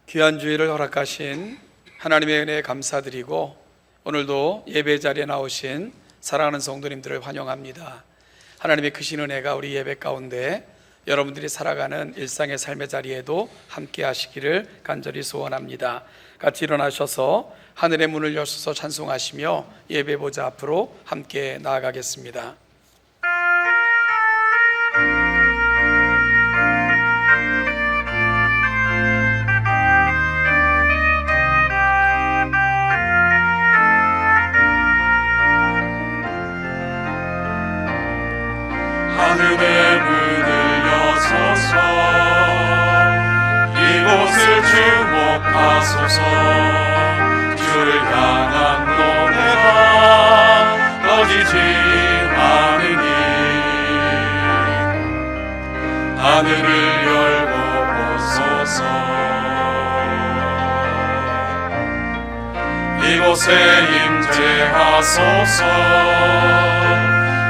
귀한 주일을 허락하신 하나님의 은혜에 감사드리고 오늘도 예배 자리에 나오신 사랑하는 성도님들을 환영합니다. 하나님의 크신 은혜가 우리 예배 가운데 여러분들이 살아가는 일상의 삶의 자리에도 함께 하시기를 간절히 소원합니다. 같이 일어나셔서 하늘의 문을 여셔서 찬송하시며 예배 보좌 앞으로 함께 나아가겠습니다. 하늘의 문을 여소서 이곳을 주목하소서 주를 향한 노래가 꺼지지 않으니 하늘을 열고 보소서 이곳에 임재하소서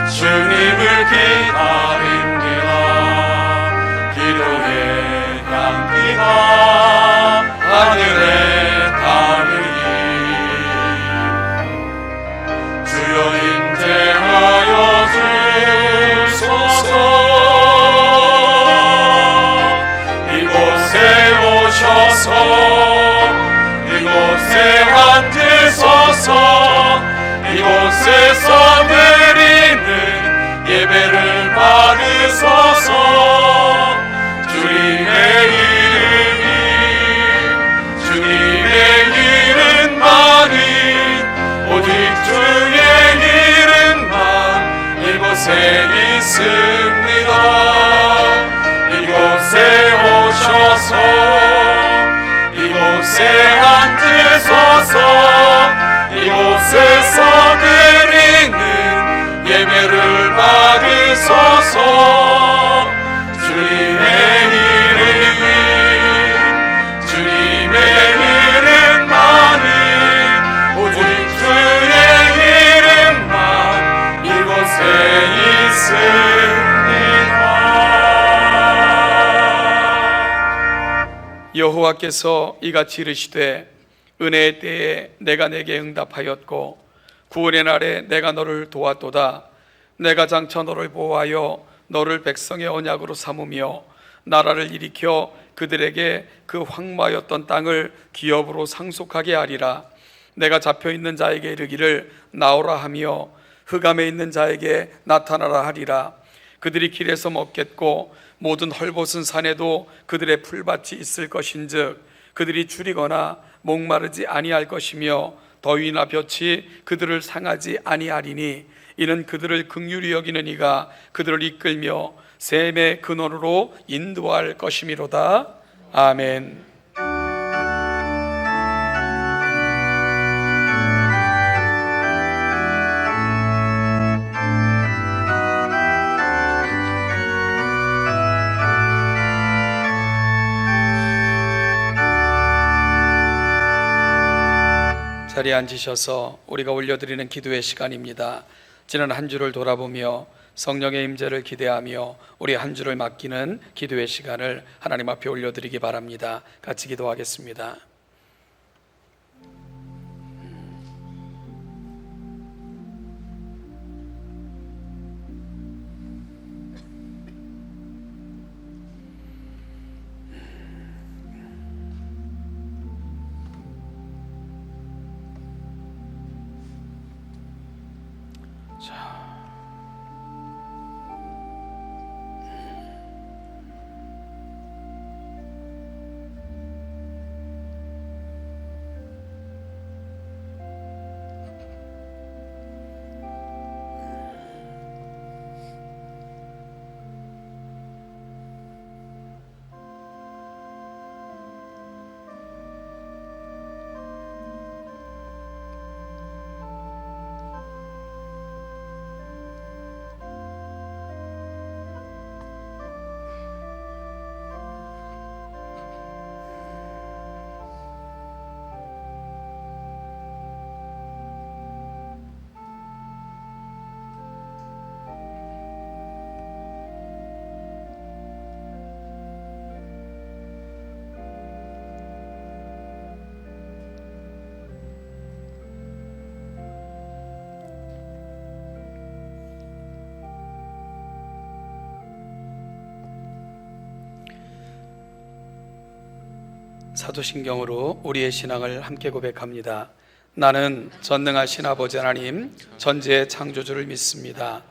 주님을 기다립니다. 기도의 향기가 하늘에 닿으니 주여 임재하여 주소서 이곳에 오셔서 이곳에 앉으소서 이곳에서 드리는 예배를 받으소서 주님의 이름 많은 오직 주의 이름만 이곳에 있습니다. 이곳에 오셔서 이곳에 앉으소서 이곳에서 드리는 예배를 받으소서 주님의 이름 많은 오직 주의 이름만 이곳에 있습니다. 여호와께서 이같이 이르시되 은혜의 때에 내가 내게 응답하였고 구원의 날에 내가 너를 도왔도다. 내가 장차 너를 보호하여 너를 백성의 언약으로 삼으며 나라를 일으켜 그들에게 그 황무하였던 땅을 기업으로 상속하게 하리라. 내가 잡혀있는 자에게 이르기를 나오라 하며 흑암에 있는 자에게 나타나라 하리라. 그들이 길에서 먹겠고 모든 헐벗은 산에도 그들의 풀밭이 있을 것인즉 그들이 줄이거나 목마르지 아니할 것이며 더위나 볕이 그들을 상하지 아니하리니 이는 그들을 긍휼히 여기는 이가 그들을 이끌며 샘의 근원으로 인도할 것이미로다. 아멘. 자리에 앉으셔서 우리가 올려드리는 기도의 시간입니다. 지난 한 주를 돌아보며 성령의 임재를 기대하며 우리 한 주를 맡기는 기도의 시간을 하나님 앞에 올려드리기 바랍니다. 같이 기도하겠습니다. 사도신경으로 우리의 신앙을 함께 고백합니다. 나는 전능하신 아버지 하나님 전지의 창조주를 믿습니다.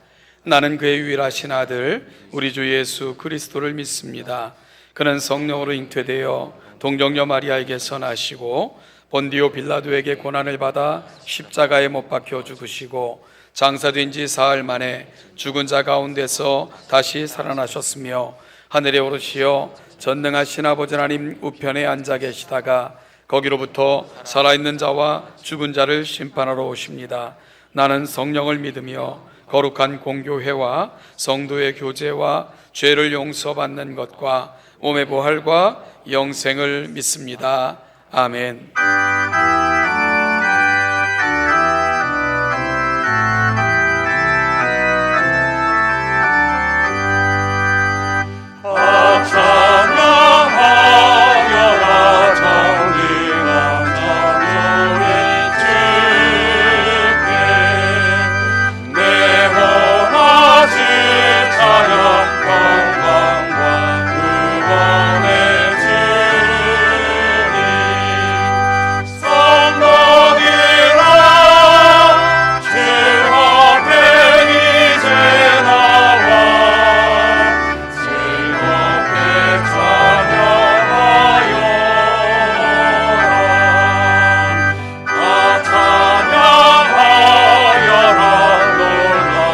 나는 그의 유일하신 아들 우리 주 예수 그리스도를 믿습니다. 그는 성령으로 잉태되어 동정녀 마리아에게서 나시고 본디오 빌라도에게 고난을 받아 십자가에 못 박혀 죽으시고 장사된 지 사흘 만에 죽은 자 가운데서 다시 살아나셨으며 하늘에 오르시어 전능하신 아버지 하나님 우편에 앉아 계시다가 거기로부터 살아있는 자와 죽은 자를 심판하러 오십니다. 나는 성령을 믿으며 거룩한 공교회와 성도의 교제와 죄를 용서받는 것과 몸의 부활과 영생을 믿습니다. 아멘. 찬양하여라 전능한 창조의 주께 내 원하신 찬양 평강과 구원의 주님 성도들아 주 앞에 이제 나와 즐겁게 찬양하여라 놀라운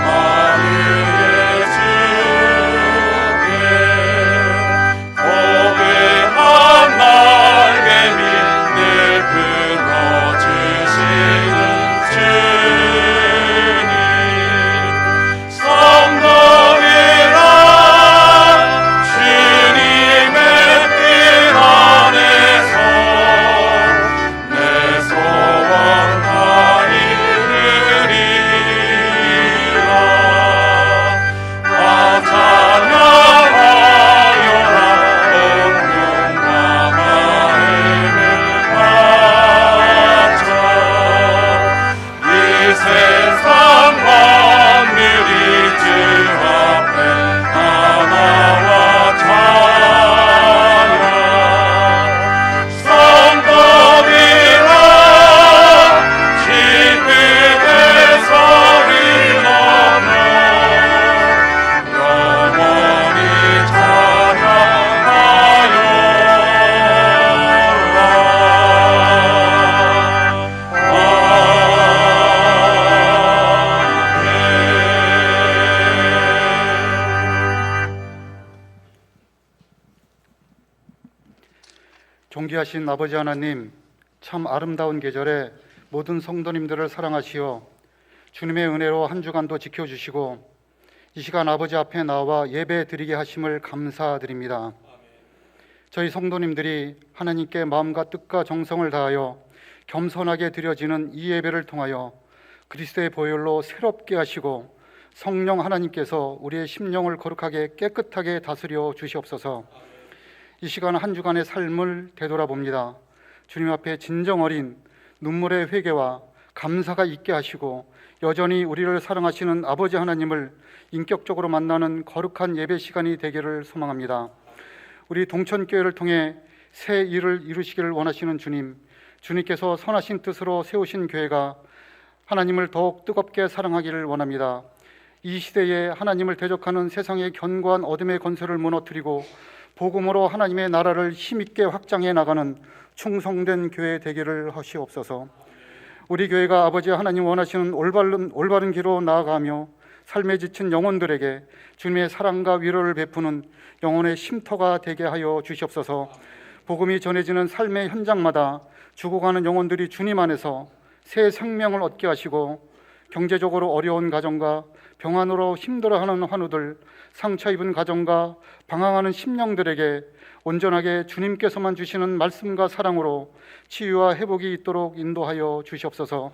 아리의 주께 고백한 날개 밑 늘 끊어주시는 주님 성도들아 주님의 뜻 안에서 내 소원 다 이루리라 찬양하여라 공명과 마음을 바쳐 이 세상 만물이 주 앞에 하나와 찬양 성도들아 기쁨의 소리 넘어 영원히 존귀하신 아버지 하나님, 참 아름다운 계절에 모든 성도님들을 사랑하시어 주님의 은혜로 한 주간도 지켜주시고 이 시간 아버지 앞에 나와 예배 드리게 하심을 감사드립니다. 저희 성도님들이 하나님께 마음과 뜻과 정성을 다하여 겸손하게 드려지는 이 예배를 통하여 그리스도의 보혈로 새롭게 하시고 성령 하나님께서 우리의 심령을 거룩하게 깨끗하게 다스려 주시옵소서. 이 시간 한 주간의 삶을 되돌아봅니다. 주님 앞에 진정 어린 눈물의 회개와 감사가 있게 하시고 여전히 우리를 사랑하시는 아버지 하나님을 인격적으로 만나는 거룩한 예배 시간이 되기를 소망합니다. 우리 동천교회를 통해 새 일을 이루시기를 원하시는 주님, 주님께서 선하신 뜻으로 세우신 교회가 하나님을 더욱 뜨겁게 사랑하기를 원합니다. 이 시대에 하나님을 대적하는 세상의 견고한 어둠의 건설을 무너뜨리고 복음으로 하나님의 나라를 힘있게 확장해 나가는 충성된 교회 되기를 하시옵소서. 우리 교회가 아버지 하나님 원하시는 올바른 길로 나아가며 삶에 지친 영혼들에게 주님의 사랑과 위로를 베푸는 영혼의 쉼터가 되게 하여 주시옵소서. 복음이 전해지는 삶의 현장마다 죽어가는 영혼들이 주님 안에서 새 생명을 얻게 하시고 경제적으로 어려운 가정과 병환으로 힘들어하는 환우들, 상처 입은 가정과 방황하는 심령들에게 온전하게 주님께서만 주시는 말씀과 사랑으로 치유와 회복이 있도록 인도하여 주시옵소서.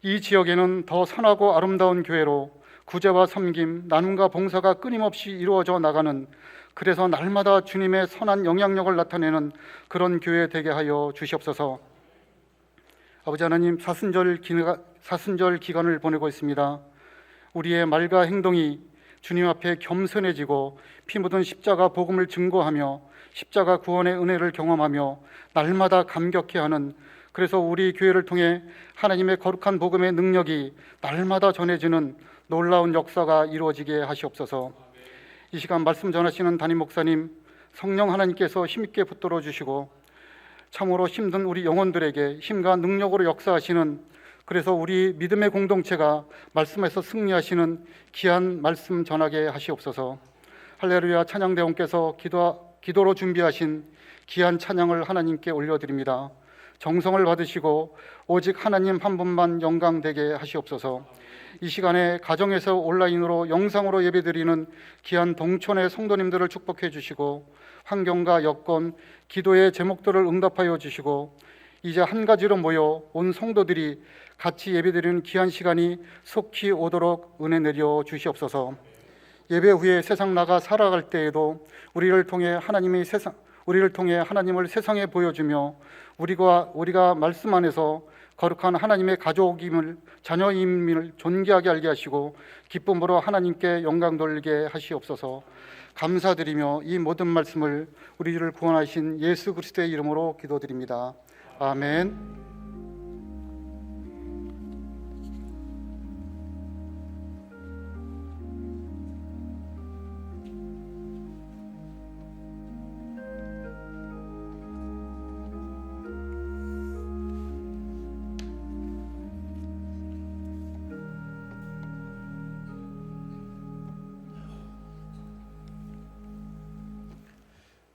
이 지역에는 더 선하고 아름다운 교회로 구제와 섬김, 나눔과 봉사가 끊임없이 이루어져 나가는, 그래서 날마다 주님의 선한 영향력을 나타내는 그런 교회 되게 하여 주시옵소서. 아버지 하나님, 사순절 기간을 보내고 있습니다. 우리의 말과 행동이 주님 앞에 겸손해지고 피 묻은 십자가 복음을 증거하며 십자가 구원의 은혜를 경험하며 날마다 감격해하는, 그래서 우리 교회를 통해 하나님의 거룩한 복음의 능력이 날마다 전해지는 놀라운 역사가 이루어지게 하시옵소서. 이 시간 말씀 전하시는 담임 목사님, 성령 하나님께서 힘있게 붙들어 주시고 참으로 힘든 우리 영혼들에게 힘과 능력으로 역사하시는, 그래서 우리 믿음의 공동체가 말씀에서 승리하시는 귀한 말씀 전하게 하시옵소서. 할렐루야. 찬양대원께서 기도로 준비하신 귀한 찬양을 하나님께 올려드립니다. 정성을 받으시고 오직 하나님 한 분만 영광되게 하시옵소서. 이 시간에 가정에서 온라인으로 영상으로 예배드리는 귀한 동촌의 성도님들을 축복해 주시고 환경과 여건, 기도의 제목들을 응답하여 주시고 이제 한 가지로 모여 온 성도들이 같이 예배드리는 귀한 시간이 속히 오도록 은혜 내려 주시옵소서. 예배 후에 세상 나가 살아갈 때에도 우리를 통해 하나님을 세상에 보여주며 우리가 말씀 안에서 거룩한 하나님의 가족임을, 자녀임을 존귀하게 알게 하시고 기쁨으로 하나님께 영광 돌리게 하시옵소서. 감사드리며 이 모든 말씀을 우리를 구원하신 예수 그리스도의 이름으로 기도드립니다. 아멘.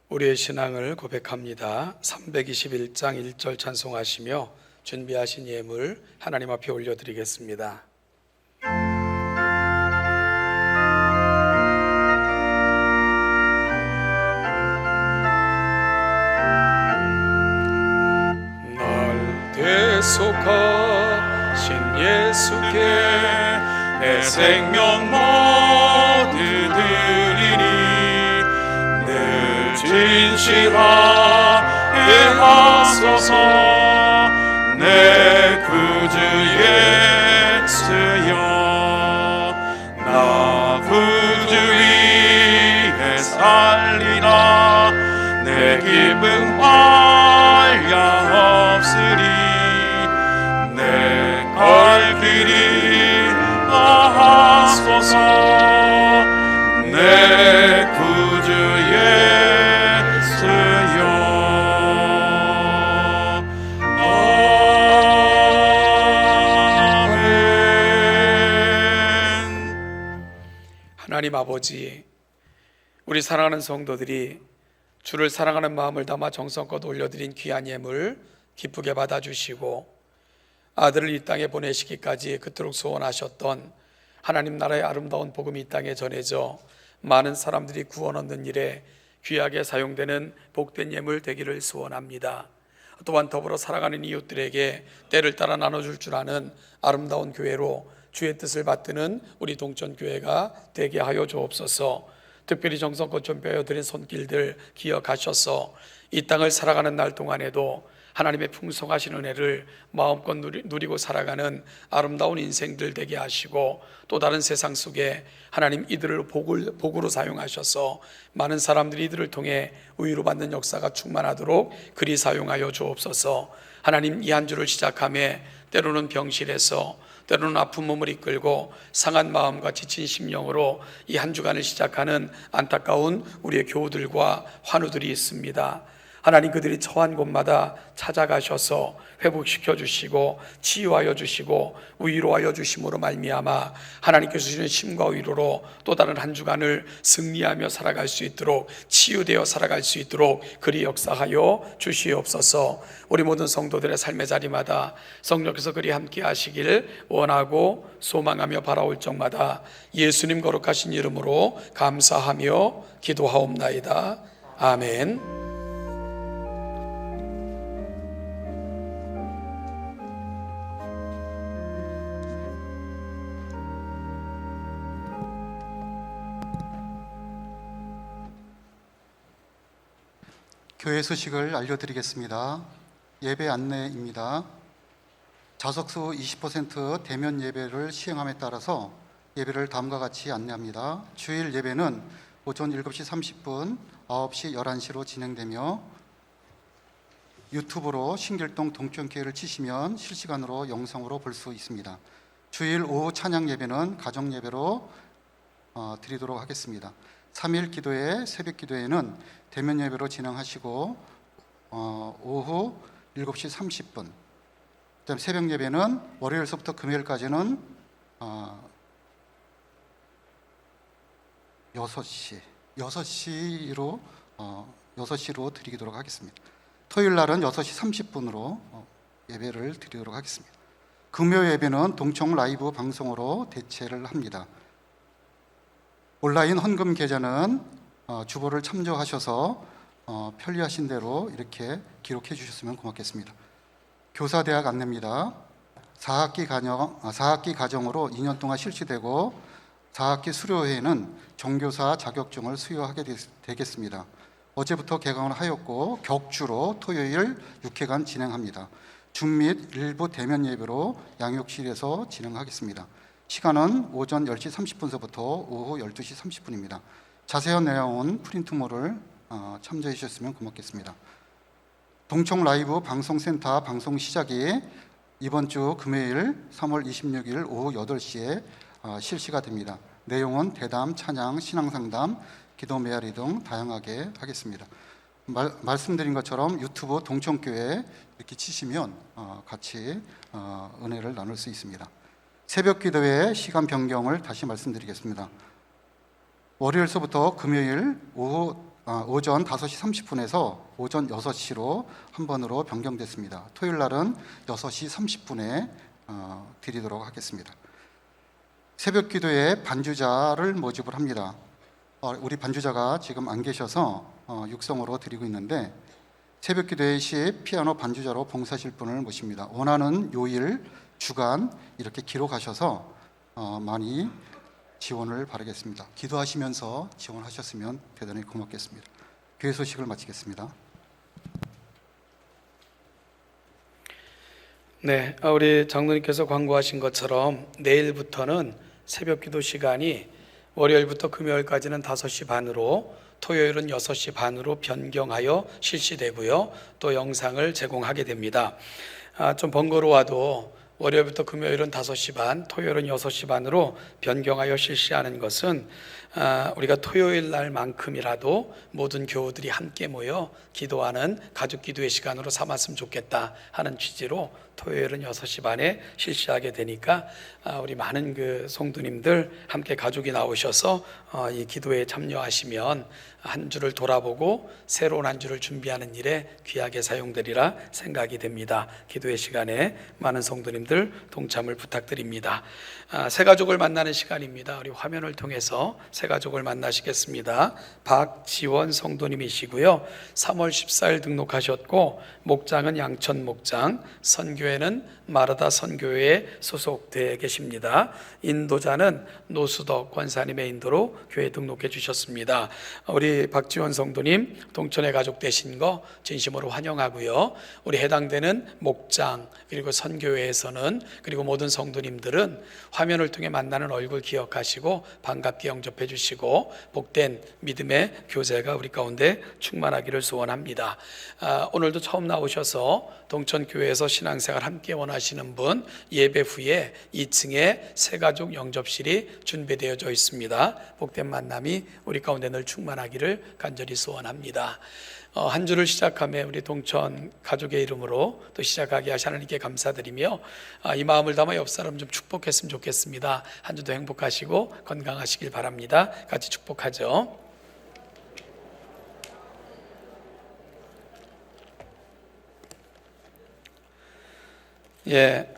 우리의 신앙을 고백합니다. 321장 1절 찬송하시며 준비하신 예물 하나님 앞에 올려드리겠습니다. 날 대속하신 예수께 내 생명 모두 드리니 진실하게 하소서. 내 구주 예수여, 나 구주 위에 살리라. 내 기쁨 한량없으리. 내 갈 길이 하소서. 내 구주 하나님 아버지, 우리 사랑하는 성도들이 주를 사랑하는 마음을 담아 정성껏 올려드린 귀한 예물 기쁘게 받아주시고 아들을 이 땅에 보내시기까지 그토록 소원하셨던 하나님 나라의 아름다운 복음이 이 땅에 전해져 많은 사람들이 구원 얻는 일에 귀하게 사용되는 복된 예물 되기를 소원합니다. 또한 더불어 살아가는 이웃들에게 때를 따라 나눠줄 줄 아는 아름다운 교회로 주의 뜻을 받드는 우리 동천교회가 되게 하여 주옵소서. 특별히 정성껏 준비하여 드린 손길들 기억하셔서 이 땅을 살아가는 날 동안에도 하나님의 풍성하신 은혜를 마음껏 누리고 살아가는 아름다운 인생들 되게 하시고 또 다른 세상 속에 하나님 이들을 복으로 사용하셔서 많은 사람들이 이들을 통해 의로 받는 역사가 충만하도록 그리 사용하여 주옵소서. 하나님 이 한 주를 시작함에 때로는 병실에서 때로는 아픈 몸을 이끌고 상한 마음과 지친 심령으로 이 한 주간을 시작하는 안타까운 우리의 교우들과 환우들이 있습니다. 하나님 그들이 처한 곳마다 찾아가셔서 회복시켜 주시고 치유하여 주시고 위로하여 주심으로 말미암아 하나님께서 주시는 힘과 위로로 또 다른 한 주간을 승리하며 살아갈 수 있도록 치유되어 살아갈 수 있도록 그리 역사하여 주시옵소서. 우리 모든 성도들의 삶의 자리마다 성령께서 그리 함께 하시길 원하고 소망하며 바라올 적마다 예수님 거룩하신 이름으로 감사하며 기도하옵나이다. 아멘. 교회 소식을 알려드리겠습니다. 예배 안내입니다. 좌석수 20% 대면 예배를 시행함에 따라서 예배를 다음과 같이 안내합니다. 주일 예배는 오전 7시 30분, 9시, 11시로 진행되며 유튜브로 신길동 동천교회를 치시면 실시간으로 영상으로 볼 수 있습니다. 주일 오후 찬양 예배는 가정 예배로 드리도록 하겠습니다. 3일 기도회, 새벽 기도회는 대면 예배로 진행하시고 오후 7시 30분, 그다음 새벽 예배는 월요일서부터 금요일까지는 6시로 드리도록 하겠습니다. 토요일 날은 6시 30분으로 예배를 드리도록 하겠습니다. 금요 예배는 동청 라이브 방송으로 대체를 합니다. 온라인 헌금 계좌는 주보를 참조하셔서 편리하신 대로 이렇게 기록해 주셨으면 고맙겠습니다. 교사대학 안내입니다. 4학기 과정으로 2년 동안 실시되고 4학기 수료회에는 종교사 자격증을 수여하게 되겠습니다. 어제부터 개강을 하였고 격주로 토요일 6회간 진행합니다. 줌 및 일부 대면 예배로 양육실에서 진행하겠습니다. 시간은 오전 10시 30분서부터 오후 12시 30분입니다. 자세한 내용은 프린트물을 참조해 주셨으면 고맙겠습니다. 동청 라이브 방송센터 방송 시작이 이번 주 금요일 3월 26일 오후 8시에 실시가 됩니다. 내용은 대담, 찬양, 신앙상담, 기도 메아리 등 다양하게 하겠습니다. 말씀드린 것처럼 유튜브 동청교회 이렇게 치시면 같이 은혜를 나눌 수 있습니다. 새벽 기도회 시간 변경을 다시 말씀드리겠습니다. 월요일서부터 금요일 오전 5시 30분에서 오전 6시로 한 번으로 변경됐습니다. 토요일 날은 6시 30분에 드리도록 하겠습니다. 새벽 기도에 반주자를 모집을 합니다. 우리 반주자가 지금 안 계셔서 육성으로 드리고 있는데 새벽 기도회 시 피아노 반주자로 봉사하실 분을 모십니다. 원하는 요일, 주간 이렇게 기록하셔서 많이 지원을 바라겠습니다. 기도하시면서 지원하셨으면 대단히 고맙겠습니다. 교회 소식을 마치겠습니다. 네, 우리 장로님께서 광고하신 것처럼 내일부터는 새벽 기도 시간이 월요일부터 금요일까지는 5시 반으로 토요일은 6시 반으로 변경하여 실시되고요. 또 영상을 제공하게 됩니다. 좀 번거로워도 월요일부터 금요일은 5시 반, 토요일은 6시 반으로 변경하여 실시하는 것은 우리가 토요일 날만큼이라도 모든 교우들이 함께 모여 기도하는 가족 기도의 시간으로 삼았으면 좋겠다 하는 취지로 토요일은 6시 반에 실시하게 되니까 우리 많은 그 성도님들 함께 가족이 나오셔서 이 기도에 참여하시면 한 주를 돌아보고 새로운 한 주를 준비하는 일에 귀하게 사용되리라 생각이 됩니다. 기도의 시간에 많은 성도님들 동참을 부탁드립니다. 새 가족을 만나는 시간입니다. 우리 화면을 통해서 새 가족을 만나시겠습니다. 박지원 성도님이시고요. 3월 14일 등록하셨고 목장은 양천 목장, 선교회는 마르다 선교회에 소속되어 계십니다. 인도자는 노수덕 권사님의 인도로 교회 등록해 주셨습니다. 우리 박지원 성도님 동천의 가족 되신 거 진심으로 환영하고요. 우리 해당되는 목장 그리고 선교회에서는 그리고 모든 성도님들은 화면을 통해 만나는 얼굴 기억하시고 반갑게 영접해 주시고 복된 믿음의 교제가 우리 가운데 충만하기를 소원합니다. 오늘도 처음 나오셔서 동천교회에서 신앙생활 함께 원하시는 분 예배 후에 2층에 새가족 영접실이 준비되어져 있습니다. 복된 만남이 우리 가운데 늘 충만하기를 간절히 소원합니다. 한 주를 시작하며 우리 동천 가족의 이름으로 또 시작하게 하시 하나님께 감사드리며 이 마음을 담아 옆 사람 좀 축복했으면 좋겠습니다. 한 주도 행복하시고 건강하시길 바랍니다. 같이 축복하죠. 예,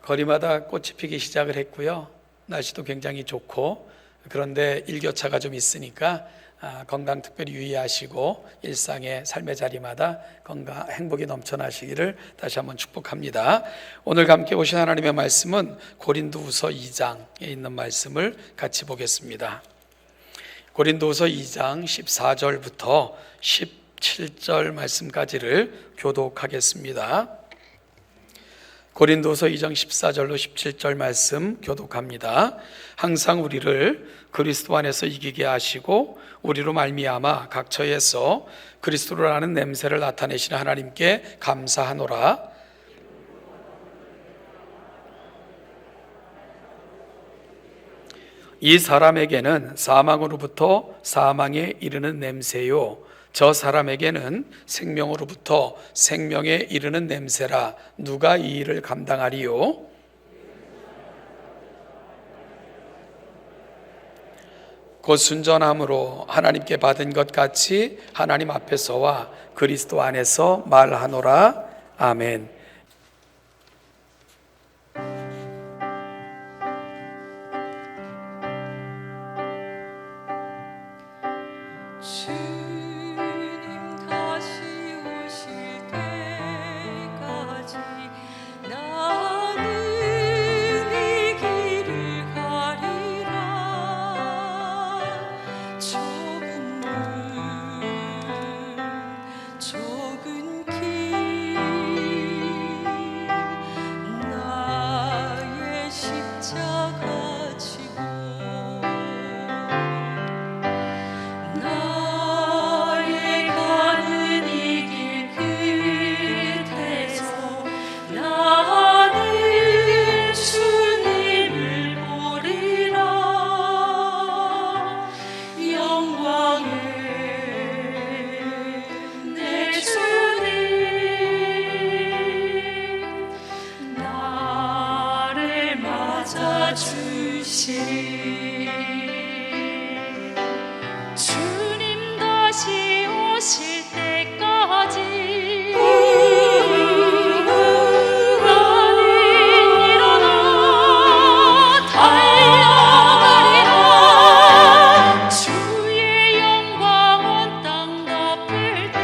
거리마다 꽃이 피기 시작을 했고요. 날씨도 굉장히 좋고 그런데 일교차가 좀 있으니까 건강 특별히 유의하시고 일상의 삶의 자리마다 건강 행복이 넘쳐나시기를 다시 한번 축복합니다. 오늘 함께 오신 하나님의 말씀은 고린도후서 2장에 있는 말씀을 같이 보겠습니다. 고린도후서 2장 14절부터 17절 말씀까지를 교독하겠습니다. 고린도서 2장 14절로 17절 말씀 교독합니다. 항상 우리를 그리스도 안에서 이기게 하시고 우리로 말미암아 각 처에서 그리스도를 아는 냄새를 나타내시는 하나님께 감사하노라. 이 사람에게는 사망으로부터 사망에 이르는 냄새요, 저 사람에게는 생명으로부터 생명에 이르는 냄새라. 누가 이 일을 감당하리요? 곧 순전함으로 하나님께 받은 것 같이 하나님 앞에서와 그리스도 안에서 말하노라. 아멘. 주님 다시 오실 때까지 나는 이 길을 가리라. 좁은 길 나의 십자가 지고 나의 가는 이 길 끝에서 나는 주님을 보리라. 영광의 내 주님 나를 맞아주시리. 주님 다시 오실 때까지 나는 일어나 달려가리라. 주의 영광 온 땅 덮을 때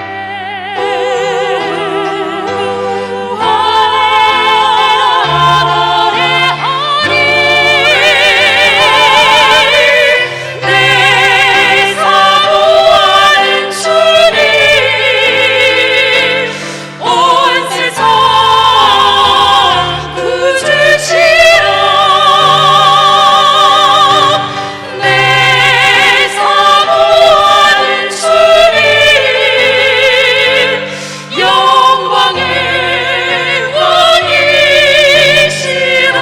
내 사모하는 주님 온 세상 구주시라. 내 사모하는 주님 영광의 왕이시라.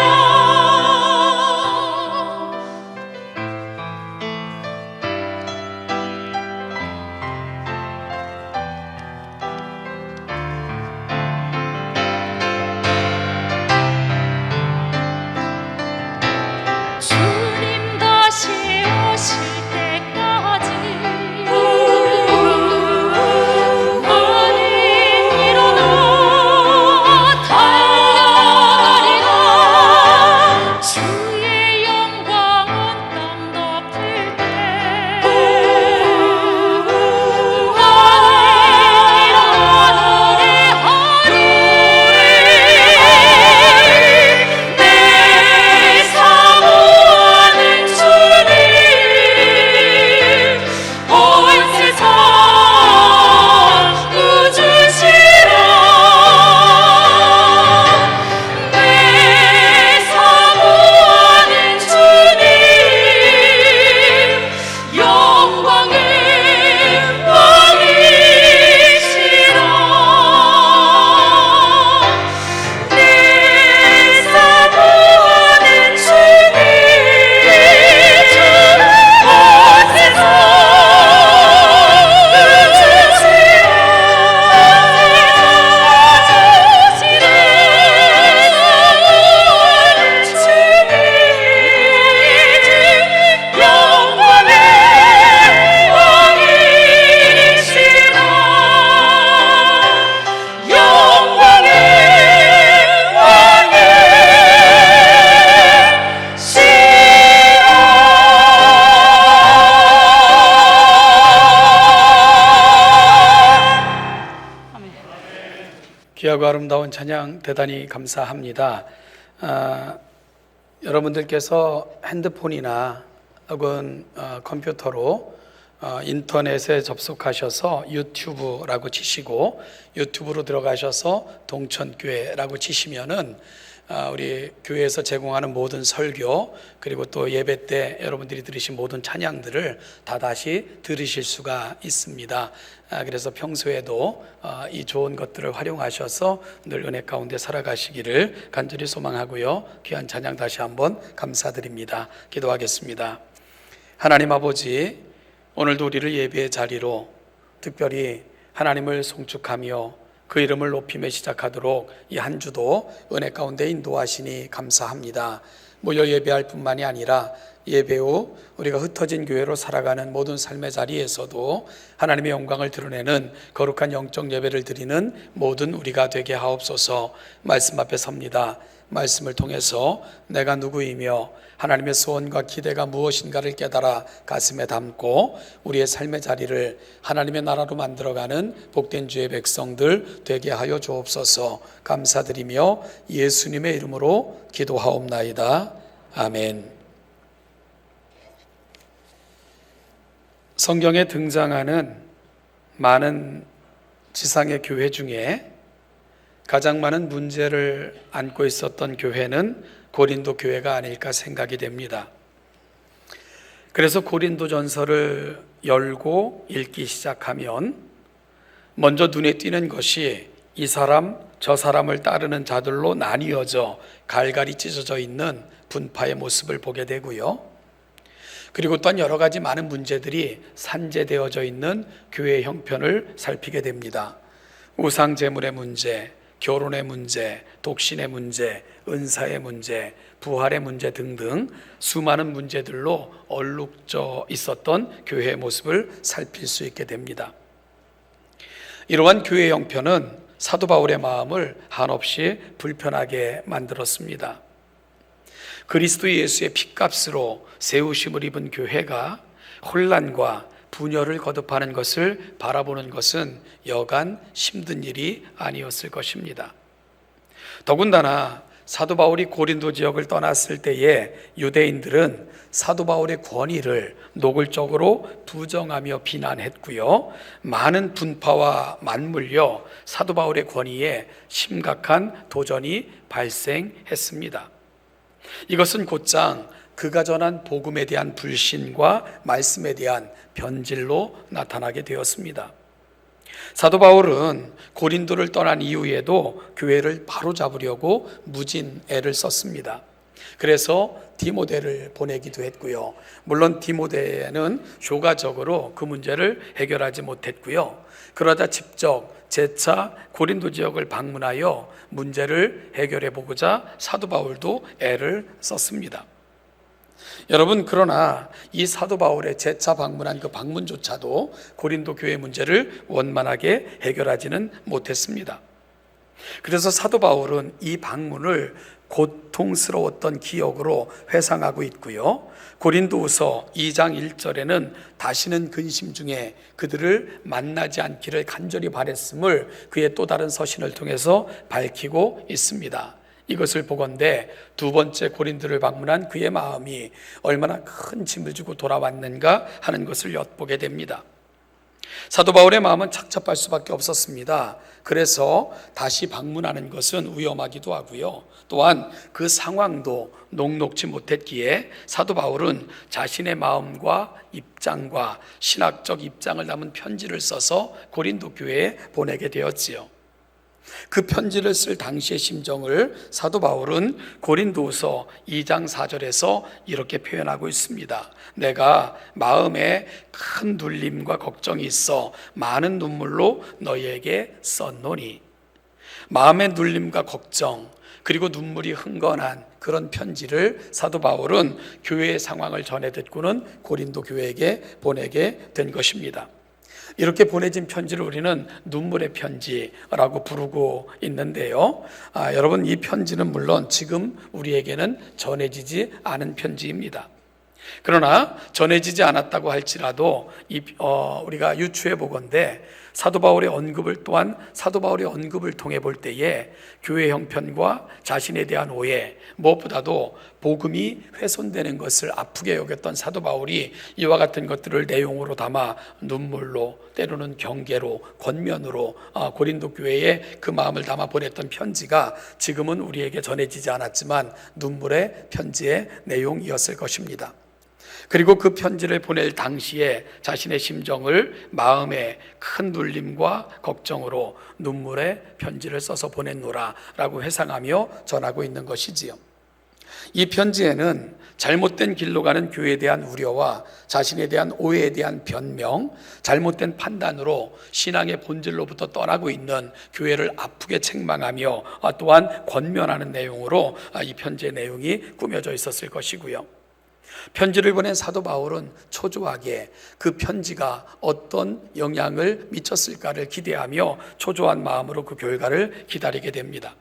주님 다시 오실 때까지 나는 일어나 달려가리라. 주의 영광 온 땅 덮을 때 내 사모하는 주님 온 세상 구주시라. 내 사모하는 주님 영광의 왕이시라. 내 사모하는 주님 온 세상 귀하고 아름다운 찬양 대단히 감사합니다. 여러분들께서 핸드폰이나 혹은 컴퓨터로 인터넷에 접속하셔서 유튜브라고 치시고 유튜브로 들어가셔서 동천교회라고 치시면은 우리 교회에서 제공하는 모든 설교 그리고 또 예배 때 여러분들이 들으신 모든 찬양들을 다 다시 들으실 수가 있습니다. 그래서 평소에도 이 좋은 것들을 활용하셔서 늘 은혜 가운데 살아가시기를 간절히 소망하고요. 귀한 찬양 다시 한번 감사드립니다. 기도하겠습니다. 하나님 아버지, 오늘도 우리를 예배의 자리로 특별히 하나님을 송축하며 그 이름을 높이며 시작하도록 이 한 주도 은혜 가운데 인도하시니 감사합니다. 모여 예배할 뿐만이 아니라 예배 후 우리가 흩어진 교회로 살아가는 모든 삶의 자리에서도 하나님의 영광을 드러내는 거룩한 영적 예배를 드리는 모든 우리가 되게 하옵소서. 말씀 앞에 섭니다. 말씀을 통해서 내가 누구이며 하나님의 소원과 기대가 무엇인가를 깨달아 가슴에 담고 우리의 삶의 자리를 하나님의 나라로 만들어가는 복된 주의 백성들 되게 하여 주옵소서. 감사드리며 예수님의 이름으로 기도하옵나이다. 아멘. 성경에 등장하는 많은 지상의 교회 중에 가장 많은 문제를 안고 있었던 교회는 고린도 교회가 아닐까 생각이 됩니다. 그래서 고린도전서를 열고 읽기 시작하면 먼저 눈에 띄는 것이 이 사람 저 사람을 따르는 자들로 나뉘어져 갈갈이 찢어져 있는 분파의 모습을 보게 되고요. 그리고 또한 여러 가지 많은 문제들이 산재되어져 있는 교회의 형편을 살피게 됩니다. 우상 제물의 문제, 결혼의 문제, 독신의 문제, 은사의 문제, 부활의 문제 등등 수많은 문제들로 얼룩져 있었던 교회의 모습을 살필 수 있게 됩니다. 이러한 교회의 형편은 사도 바울의 마음을 한없이 불편하게 만들었습니다. 그리스도 예수의 핏값으로 세우심을 입은 교회가 혼란과 분열을 거듭하는 것을 바라보는 것은 여간 힘든 일이 아니었을 것입니다. 더군다나 사도 바울이 고린도 지역을 떠났을 때에 유대인들은 사도 바울의 권위를 노골적으로 부정하며 비난했고요. 많은 분파와 맞물려 사도 바울의 권위에 심각한 도전이 발생했습니다. 이것은 곧장 그가 전한 복음에 대한 불신과 말씀에 대한 변질로 나타나게 되었습니다. 사도 바울은 고린도를 떠난 이후에도 교회를 바로잡으려고 무진 애를 썼습니다. 그래서 디모데를 보내기도 했고요. 물론 디모데는 효과적으로 그 문제를 해결하지 못했고요. 그러다 직접 재차 고린도 지역을 방문하여 문제를 해결해 보고자 사도 바울도 애를 썼습니다. 여러분, 그러나 이 사도 바울의 재차 방문한 그 방문조차도 고린도 교회 문제를 원만하게 해결하지는 못했습니다. 그래서 사도 바울은 이 방문을 고통스러웠던 기억으로 회상하고 있고요. 고린도후서 2장 1절에는 다시는 근심 중에 그들을 만나지 않기를 간절히 바랬음을 그의 또 다른 서신을 통해서 밝히고 있습니다. 이것을 보건대 두 번째 고린도를 방문한 그의 마음이 얼마나 큰 짐을 지고 돌아왔는가 하는 것을 엿보게 됩니다. 사도 바울의 마음은 착잡할 수밖에 없었습니다. 그래서 다시 방문하는 것은 위험하기도 하고요. 또한 그 상황도 녹록지 못했기에 사도 바울은 자신의 마음과 입장과 신학적 입장을 담은 편지를 써서 고린도 교회에 보내게 되었지요. 그 편지를 쓸 당시의 심정을 사도 바울은 고린도후서 2장 4절에서 이렇게 표현하고 있습니다. 내가 마음에 큰 눌림과 걱정이 있어 많은 눈물로 너희에게 썼노니. 마음의 눌림과 걱정 그리고 눈물이 흥건한 그런 편지를 사도 바울은 교회의 상황을 전해 듣고는 고린도 교회에게 보내게 된 것입니다. 이렇게 보내진 편지를 우리는 눈물의 편지라고 부르고 있는데요. 여러분, 이 편지는 물론 지금 우리에게는 전해지지 않은 편지입니다. 그러나 전해지지 않았다고 할지라도 우리가 유추해 보건대 사도 바울의 언급을 통해 볼 때에 교회 형편과 자신에 대한 오해, 무엇보다도 복음이 훼손되는 것을 아프게 여겼던 사도 바울이 이와 같은 것들을 내용으로 담아 눈물로, 때로는 경계로, 권면으로 고린도 교회에 그 마음을 담아 보냈던 편지가 지금은 우리에게 전해지지 않았지만 눈물의 편지의 내용이었을 것입니다. 그리고 그 편지를 보낼 당시에 자신의 심정을 마음의 큰 눌림과 걱정으로 눈물의 편지를 써서 보냈노라 라고 회상하며 전하고 있는 것이지요. 이 편지에는 잘못된 길로 가는 교회에 대한 우려와 자신에 대한 오해에 대한 변명, 잘못된 판단으로 신앙의 본질로부터 떠나고 있는 교회를 아프게 책망하며 또한 권면하는 내용으로 이 편지의 내용이 꾸며져 있었을 것이고요. 편지를 보낸 사도 바울은 초조하게 그 편지가 어떤 영향을 미쳤을까를 기대하며 초조한 마음으로 그 결과를 기다리게 됩니다.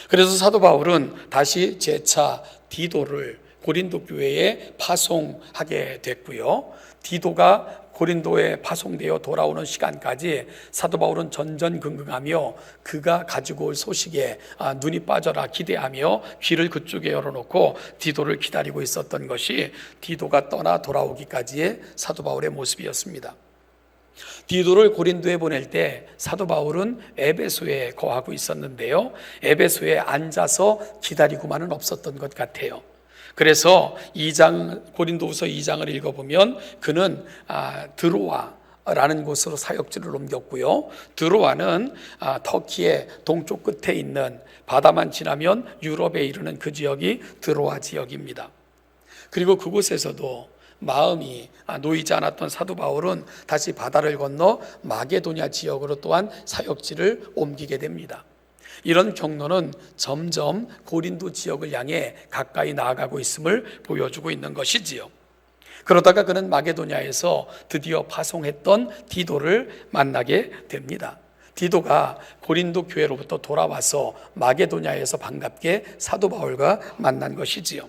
그래서 사도 바울은 다시 재차 디도를 고린도 교회에 파송하게 됐고요. 디도가 고린도에 파송되어 돌아오는 시간까지 사도 바울은 전전긍긍하며 그가 가지고 올 소식에 눈이 빠져라 기대하며 귀를 그쪽에 열어놓고 디도를 기다리고 있었던 것이 디도가 떠나 돌아오기까지의 사도 바울의 모습이었습니다. 디도를 고린도에 보낼 때 사도 바울은 에베소에 거하고 있었는데요, 에베소에 앉아서 기다리고만은 없었던 것 같아요. 그래서 고린도후서 2장을 읽어보면 그는 드로아라는 곳으로 사역지를 옮겼고요. 드로아는 터키의 동쪽 끝에 있는 바다만 지나면 유럽에 이르는 그 지역이 드로아 지역입니다. 그리고 그곳에서도 마음이 놓이지 않았던 사도 바울은 다시 바다를 건너 마게도냐 지역으로 또한 사역지를 옮기게 됩니다. 이런 경로는 점점 고린도 지역을 향해 가까이 나아가고 있음을 보여주고 있는 것이지요. 그러다가 그는 마게도냐에서 드디어 파송했던 디도를 만나게 됩니다. 디도가 고린도 교회로부터 돌아와서 마게도냐에서 반갑게 사도 바울과 만난 것이지요.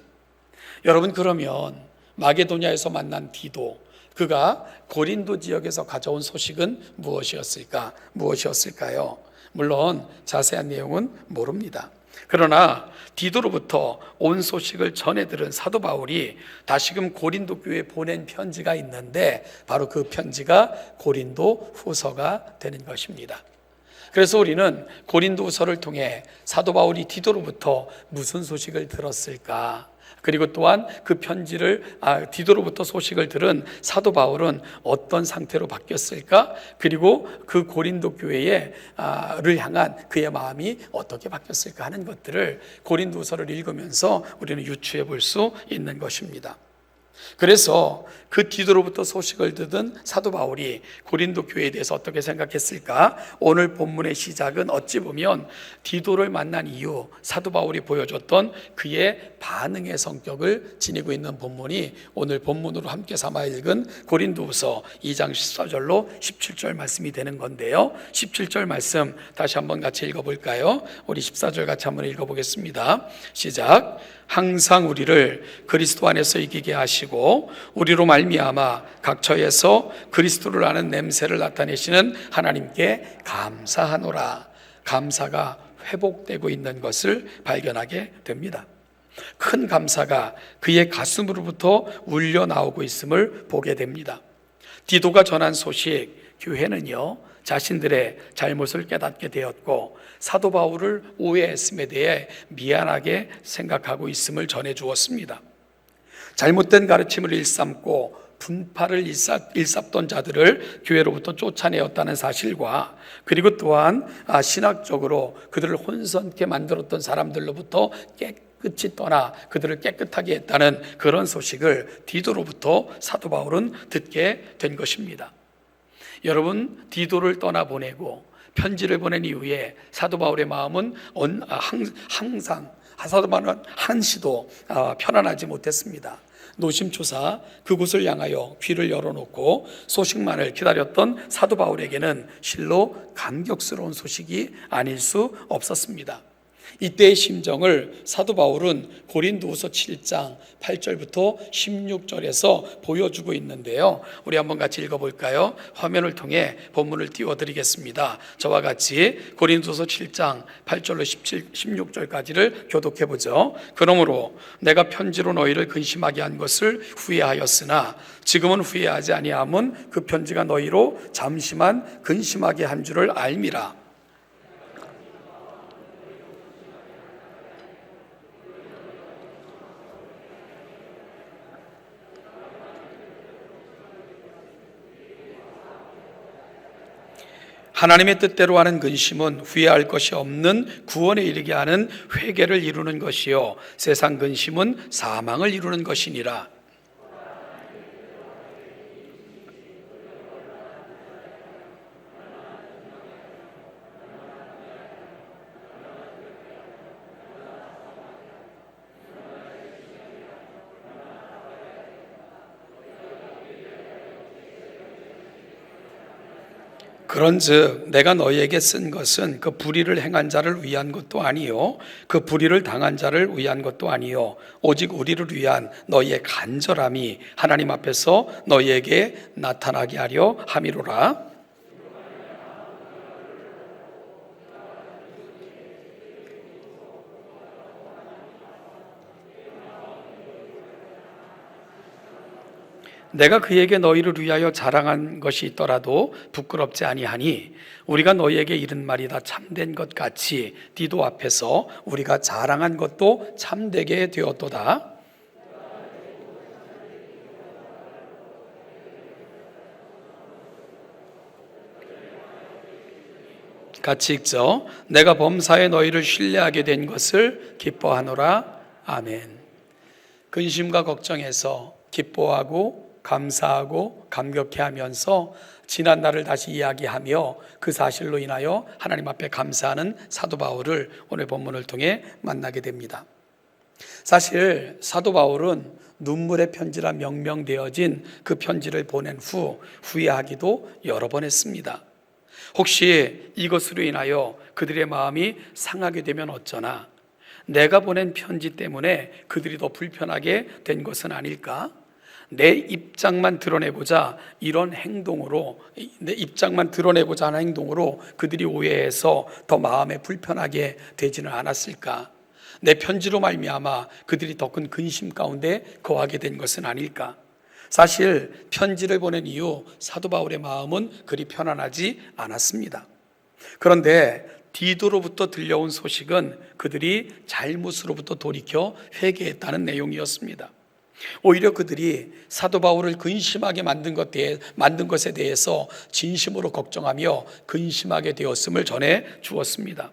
여러분, 그러면 마게도냐에서 만난 디도, 그가 고린도 지역에서 가져온 소식은 무엇이었을까요? 물론 자세한 내용은 모릅니다. 그러나 디도로부터 온 소식을 전해 들은 사도 바울이 다시금 고린도 교회에 보낸 편지가 있는데 바로 그 편지가 고린도 후서가 되는 것입니다. 그래서 우리는 고린도 후서를 통해 사도 바울이 디도로부터 무슨 소식을 들었을까, 그리고 또한 그 편지를 디도로부터 소식을 들은 사도 바울은 어떤 상태로 바뀌었을까, 그리고 그 고린도 교회를 향한 그의 마음이 어떻게 바뀌었을까 하는 것들을 고린도후서를 읽으면서 우리는 유추해 볼 수 있는 것입니다. 그래서 그 디도로부터 소식을 듣은 사도 바울이 고린도 교회에 대해서 어떻게 생각했을까? 오늘 본문의 시작은 어찌 보면 디도를 만난 이후 사도 바울이 보여줬던 그의 반응의 성격을 지니고 있는 본문이 오늘 본문으로 함께 삼아 읽은 고린도후서 2장 14절로 17절 말씀이 되는 건데요, 17절 말씀 다시 한번 같이 읽어볼까요? 우리 14절 같이 한번 읽어보겠습니다. 시작. 항상 우리를 그리스도 안에서 이기게 하시고 우리로 말미암아 각처에서 그리스도를 아는 냄새를 나타내시는 하나님께 감사하노라. 감사가 회복되고 있는 것을 발견하게 됩니다. 큰 감사가 그의 가슴으로부터 울려 나오고 있음을 보게 됩니다. 디도가 전한 소식, 교회는요 자신들의 잘못을 깨닫게 되었고 사도 바울을 오해했음에 대해 미안하게 생각하고 있음을 전해 주었습니다. 잘못된 가르침을 일삼고 분파를 일삼던 자들을 교회로부터 쫓아내었다는 사실과, 그리고 또한 신학적으로 그들을 혼선케 만들었던 사람들로부터 깨끗이 떠나 그들을 깨끗하게 했다는 그런 소식을 디도로부터 사도 바울은 듣게 된 것입니다. 여러분, 디도를 떠나보내고 편지를 보낸 이후에 사도 바울의 마음은 항상 사도 바울은 한시도 편안하지 못했습니다. 노심초사 그곳을 향하여 귀를 열어놓고 소식만을 기다렸던 사도 바울에게는 실로 감격스러운 소식이 아닐 수 없었습니다. 이때의 심정을 사도 바울은 고린도후서 7장 8절부터 16절에서 보여주고 있는데요. 우리 한번 같이 읽어볼까요? 화면을 통해 본문을 띄워드리겠습니다. 저와 같이 고린도후서 7장 8절로 16절까지를 교독해보죠. 그러므로 내가 편지로 너희를 근심하게 한 것을 후회하였으나 지금은 후회하지 아니함은 그 편지가 너희로 잠시만 근심하게 한 줄을 알미라. 하나님의 뜻대로 하는 근심은 후회할 것이 없는 구원에 이르게 하는 회개를 이루는 것이요 세상 근심은 사망을 이루는 것이니라. 그런즉 내가 너희에게 쓴 것은 그 불의를 행한 자를 위한 것도 아니요 그 불의를 당한 자를 위한 것도 아니요 오직 우리를 위한 너희의 간절함이 하나님 앞에서 너희에게 나타나게 하려 함이로라. 내가 그에게 너희를 위하여 자랑한 것이 있더라도 부끄럽지 아니하니 우리가 너희에게 이른 말이 다 참된 것 같이 디도 앞에서 우리가 자랑한 것도 참되게 되었도다. 같이 읽죠. 내가 범사에 너희를 신뢰하게 된 것을 기뻐하노라. 아멘. 근심과 걱정에서 기뻐하고 감사하고 감격해하면서 지난 날을 다시 이야기하며 그 사실로 인하여 하나님 앞에 감사하는 사도 바울을 오늘 본문을 통해 만나게 됩니다. 사실 사도 바울은 눈물의 편지라 명명되어진 그 편지를 보낸 후 후회하기도 여러 번 했습니다. 혹시 이것으로 인하여 그들의 마음이 상하게 되면 어쩌나, 내가 보낸 편지 때문에 그들이 더 불편하게 된 것은 아닐까? 내 입장만 드러내고자 이런 행동으로, 내 입장만 드러내고자 하는 행동으로 그들이 오해해서 더 마음에 불편하게 되지는 않았을까? 내 편지로 말미암아 그들이 더 큰 근심 가운데 거하게 된 것은 아닐까? 사실 편지를 보낸 이후 사도 바울의 마음은 그리 편안하지 않았습니다. 그런데 디도로부터 들려온 소식은 그들이 잘못으로부터 돌이켜 회개했다는 내용이었습니다. 오히려 그들이 사도 바울을 근심하게 만든 것에 대해서 진심으로 걱정하며 근심하게 되었음을 전해 주었습니다.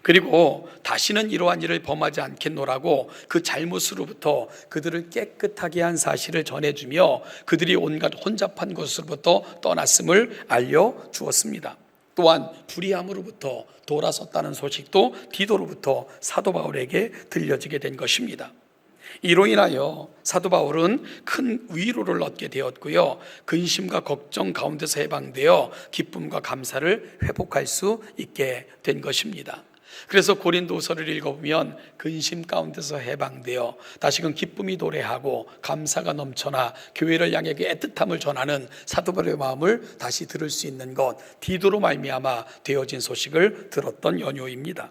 그리고 다시는 이러한 일을 범하지 않겠노라고 그 잘못으로부터 그들을 깨끗하게 한 사실을 전해주며 그들이 온갖 혼잡한 것으로부터 떠났음을 알려주었습니다. 또한 불의함으로부터 돌아섰다는 소식도 디도로부터 사도 바울에게 들려지게 된 것입니다. 이로 인하여 사도 바울은 큰 위로를 얻게 되었고요, 근심과 걱정 가운데서 해방되어 기쁨과 감사를 회복할 수 있게 된 것입니다. 그래서 고린도서를 읽어보면 근심 가운데서 해방되어 다시금 기쁨이 도래하고 감사가 넘쳐나 교회를 향해 그 애틋함을 전하는 사도 바울의 마음을 다시 들을 수 있는 것, 디도로 말미암아 되어진 소식을 들었던 연유입니다.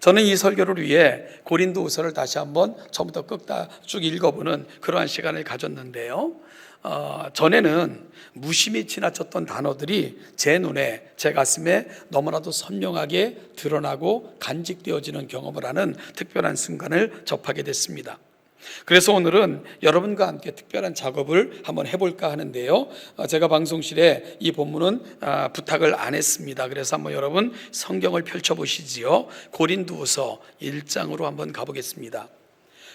저는 이 설교를 위해 고린도후서를 다시 한번 처음부터 끝까지 쭉 읽어보는 그러한 시간을 가졌는데요, 전에는 무심히 지나쳤던 단어들이 제 눈에, 제 가슴에 너무나도 선명하게 드러나고 간직되어지는 경험을 하는 특별한 순간을 접하게 됐습니다. 그래서 오늘은 여러분과 함께 특별한 작업을 한번 해볼까 하는데요, 제가 방송실에 이 본문은 부탁을 안 했습니다. 그래서 한번 여러분 성경을 펼쳐보시지요. 고린도후서 1장으로 한번 가보겠습니다.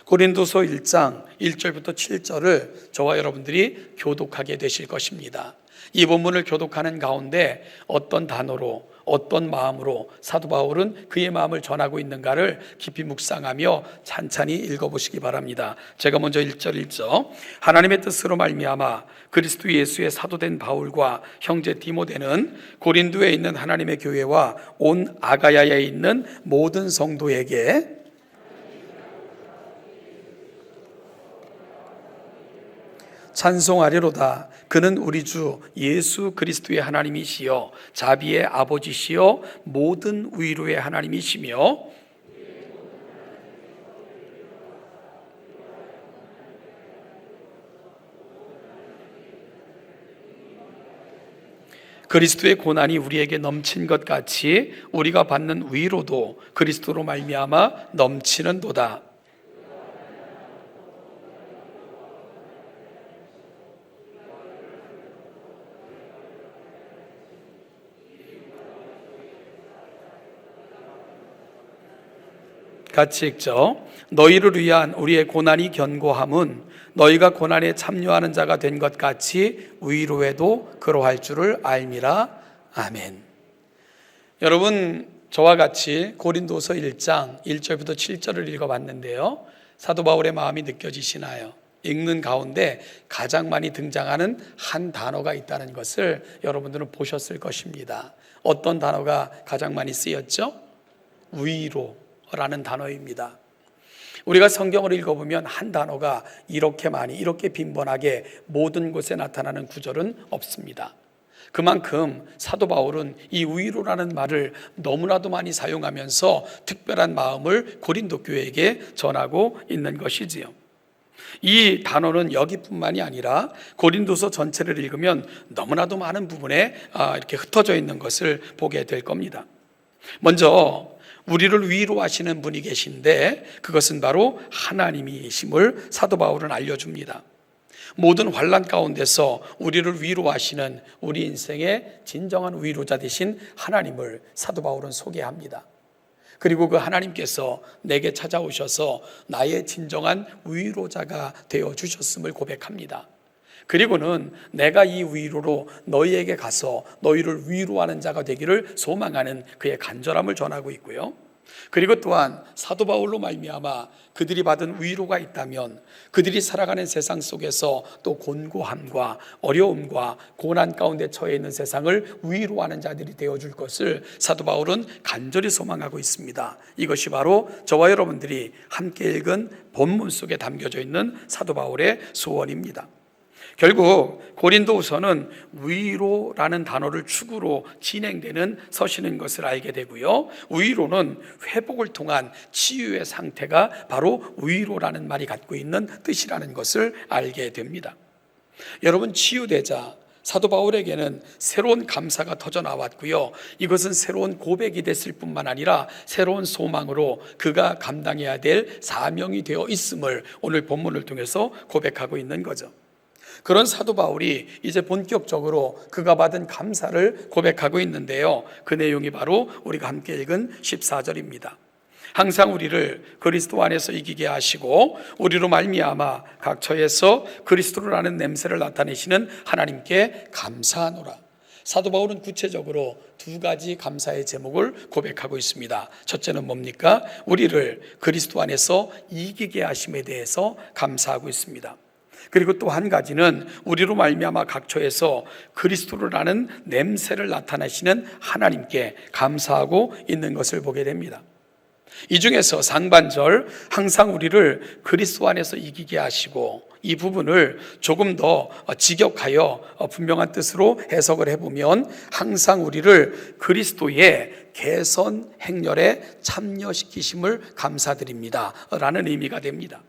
고린도서 1장 1절부터 7절을 저와 여러분들이 교독하게 되실 것입니다. 이 본문을 교독하는 가운데 어떤 단어로, 어떤 마음으로 사도 바울은 그의 마음을 전하고 있는가를 깊이 묵상하며 찬찬히 읽어보시기 바랍니다. 제가 먼저 1절 읽죠. 하나님의 뜻으로 말미암아 그리스도 예수의 사도된 바울과 형제 디모데는 고린도에 있는 하나님의 교회와 온 아가야에 있는 모든 성도에게 찬송하리로다. 그는 우리 주 예수 그리스도의 하나님이시여 자비의 아버지시여 모든 위로의 하나님이시며 그리스도의 고난이 우리에게 넘친 것 같이 우리가 받는 위로도 그리스도로 말미암아 넘치는도다. 같이 읽죠. 너희를 위한 우리의 고난이 견고함은 너희가 고난에 참여하는 자가 된 것 같이 위로에도 그러할 줄을 알미라. 아멘. 여러분, 저와 같이 고린도서 1장 1절부터 7절을 읽어봤는데요, 사도 바울의 마음이 느껴지시나요? 읽는 가운데 가장 많이 등장하는 한 단어가 있다는 것을 여러분들은 보셨을 것입니다. 어떤 단어가 가장 많이 쓰였죠? 위로라는 단어입니다. 우리가 성경을 읽어보면 한 단어가 이렇게 많이, 이렇게 빈번하게 모든 곳에 나타나는 구절은 없습니다. 그만큼 사도 바울은 이 위로라는 말을 너무나도 많이 사용하면서 특별한 마음을 고린도 교회에게 전하고 있는 것이지요. 이 단어는 여기뿐만이 아니라 고린도서 전체를 읽으면 너무나도 많은 부분에 이렇게 흩어져 있는 것을 보게 될 겁니다. 먼저 우리를 위로하시는 분이 계신데 그것은 바로 하나님이심을 사도 바울은 알려줍니다. 모든 환난 가운데서 우리를 위로하시는 우리 인생의 진정한 위로자 되신 하나님을 사도 바울은 소개합니다. 그리고 그 하나님께서 내게 찾아오셔서 나의 진정한 위로자가 되어주셨음을 고백합니다. 그리고는 내가 이 위로로 너희에게 가서 너희를 위로하는 자가 되기를 소망하는 그의 간절함을 전하고 있고요. 그리고 또한 사도 바울로 말미암아 그들이 받은 위로가 있다면 그들이 살아가는 세상 속에서 또 곤고함과 어려움과 고난 가운데 처해 있는 세상을 위로하는 자들이 되어줄 것을 사도 바울은 간절히 소망하고 있습니다. 이것이 바로 저와 여러분들이 함께 읽은 본문 속에 담겨져 있는 사도 바울의 소원입니다. 결국 고린도후서는 위로라는 단어를 축으로 진행되는 서신인 것을 알게 되고요, 위로는 회복을 통한 치유의 상태가 바로 위로라는 말이 갖고 있는 뜻이라는 것을 알게 됩니다. 여러분, 치유되자 사도 바울에게는 새로운 감사가 터져 나왔고요, 이것은 새로운 고백이 됐을 뿐만 아니라 새로운 소망으로 그가 감당해야 될 사명이 되어 있음을 오늘 본문을 통해서 고백하고 있는 거죠. 그런 사도 바울이 이제 본격적으로 그가 받은 감사를 고백하고 있는데요, 그 내용이 바로 우리가 함께 읽은 14절입니다. 항상 우리를 그리스도 안에서 이기게 하시고 우리로 말미암아 각 처에서 그리스도라는 냄새를 나타내시는 하나님께 감사하노라. 사도 바울은 구체적으로 두 가지 감사의 제목을 고백하고 있습니다. 첫째는 뭡니까? 우리를 그리스도 안에서 이기게 하심에 대해서 감사하고 있습니다. 그리고 또 한 가지는 우리로 말미암아 각처에서 그리스도라는 냄새를 나타내시는 하나님께 감사하고 있는 것을 보게 됩니다. 이 중에서 상반절 항상 우리를 그리스도 안에서 이기게 하시고, 이 부분을 조금 더 직역하여 분명한 뜻으로 해석을 해보면 항상 우리를 그리스도의 개선 행렬에 참여시키심을 감사드립니다 라는 의미가 됩니다.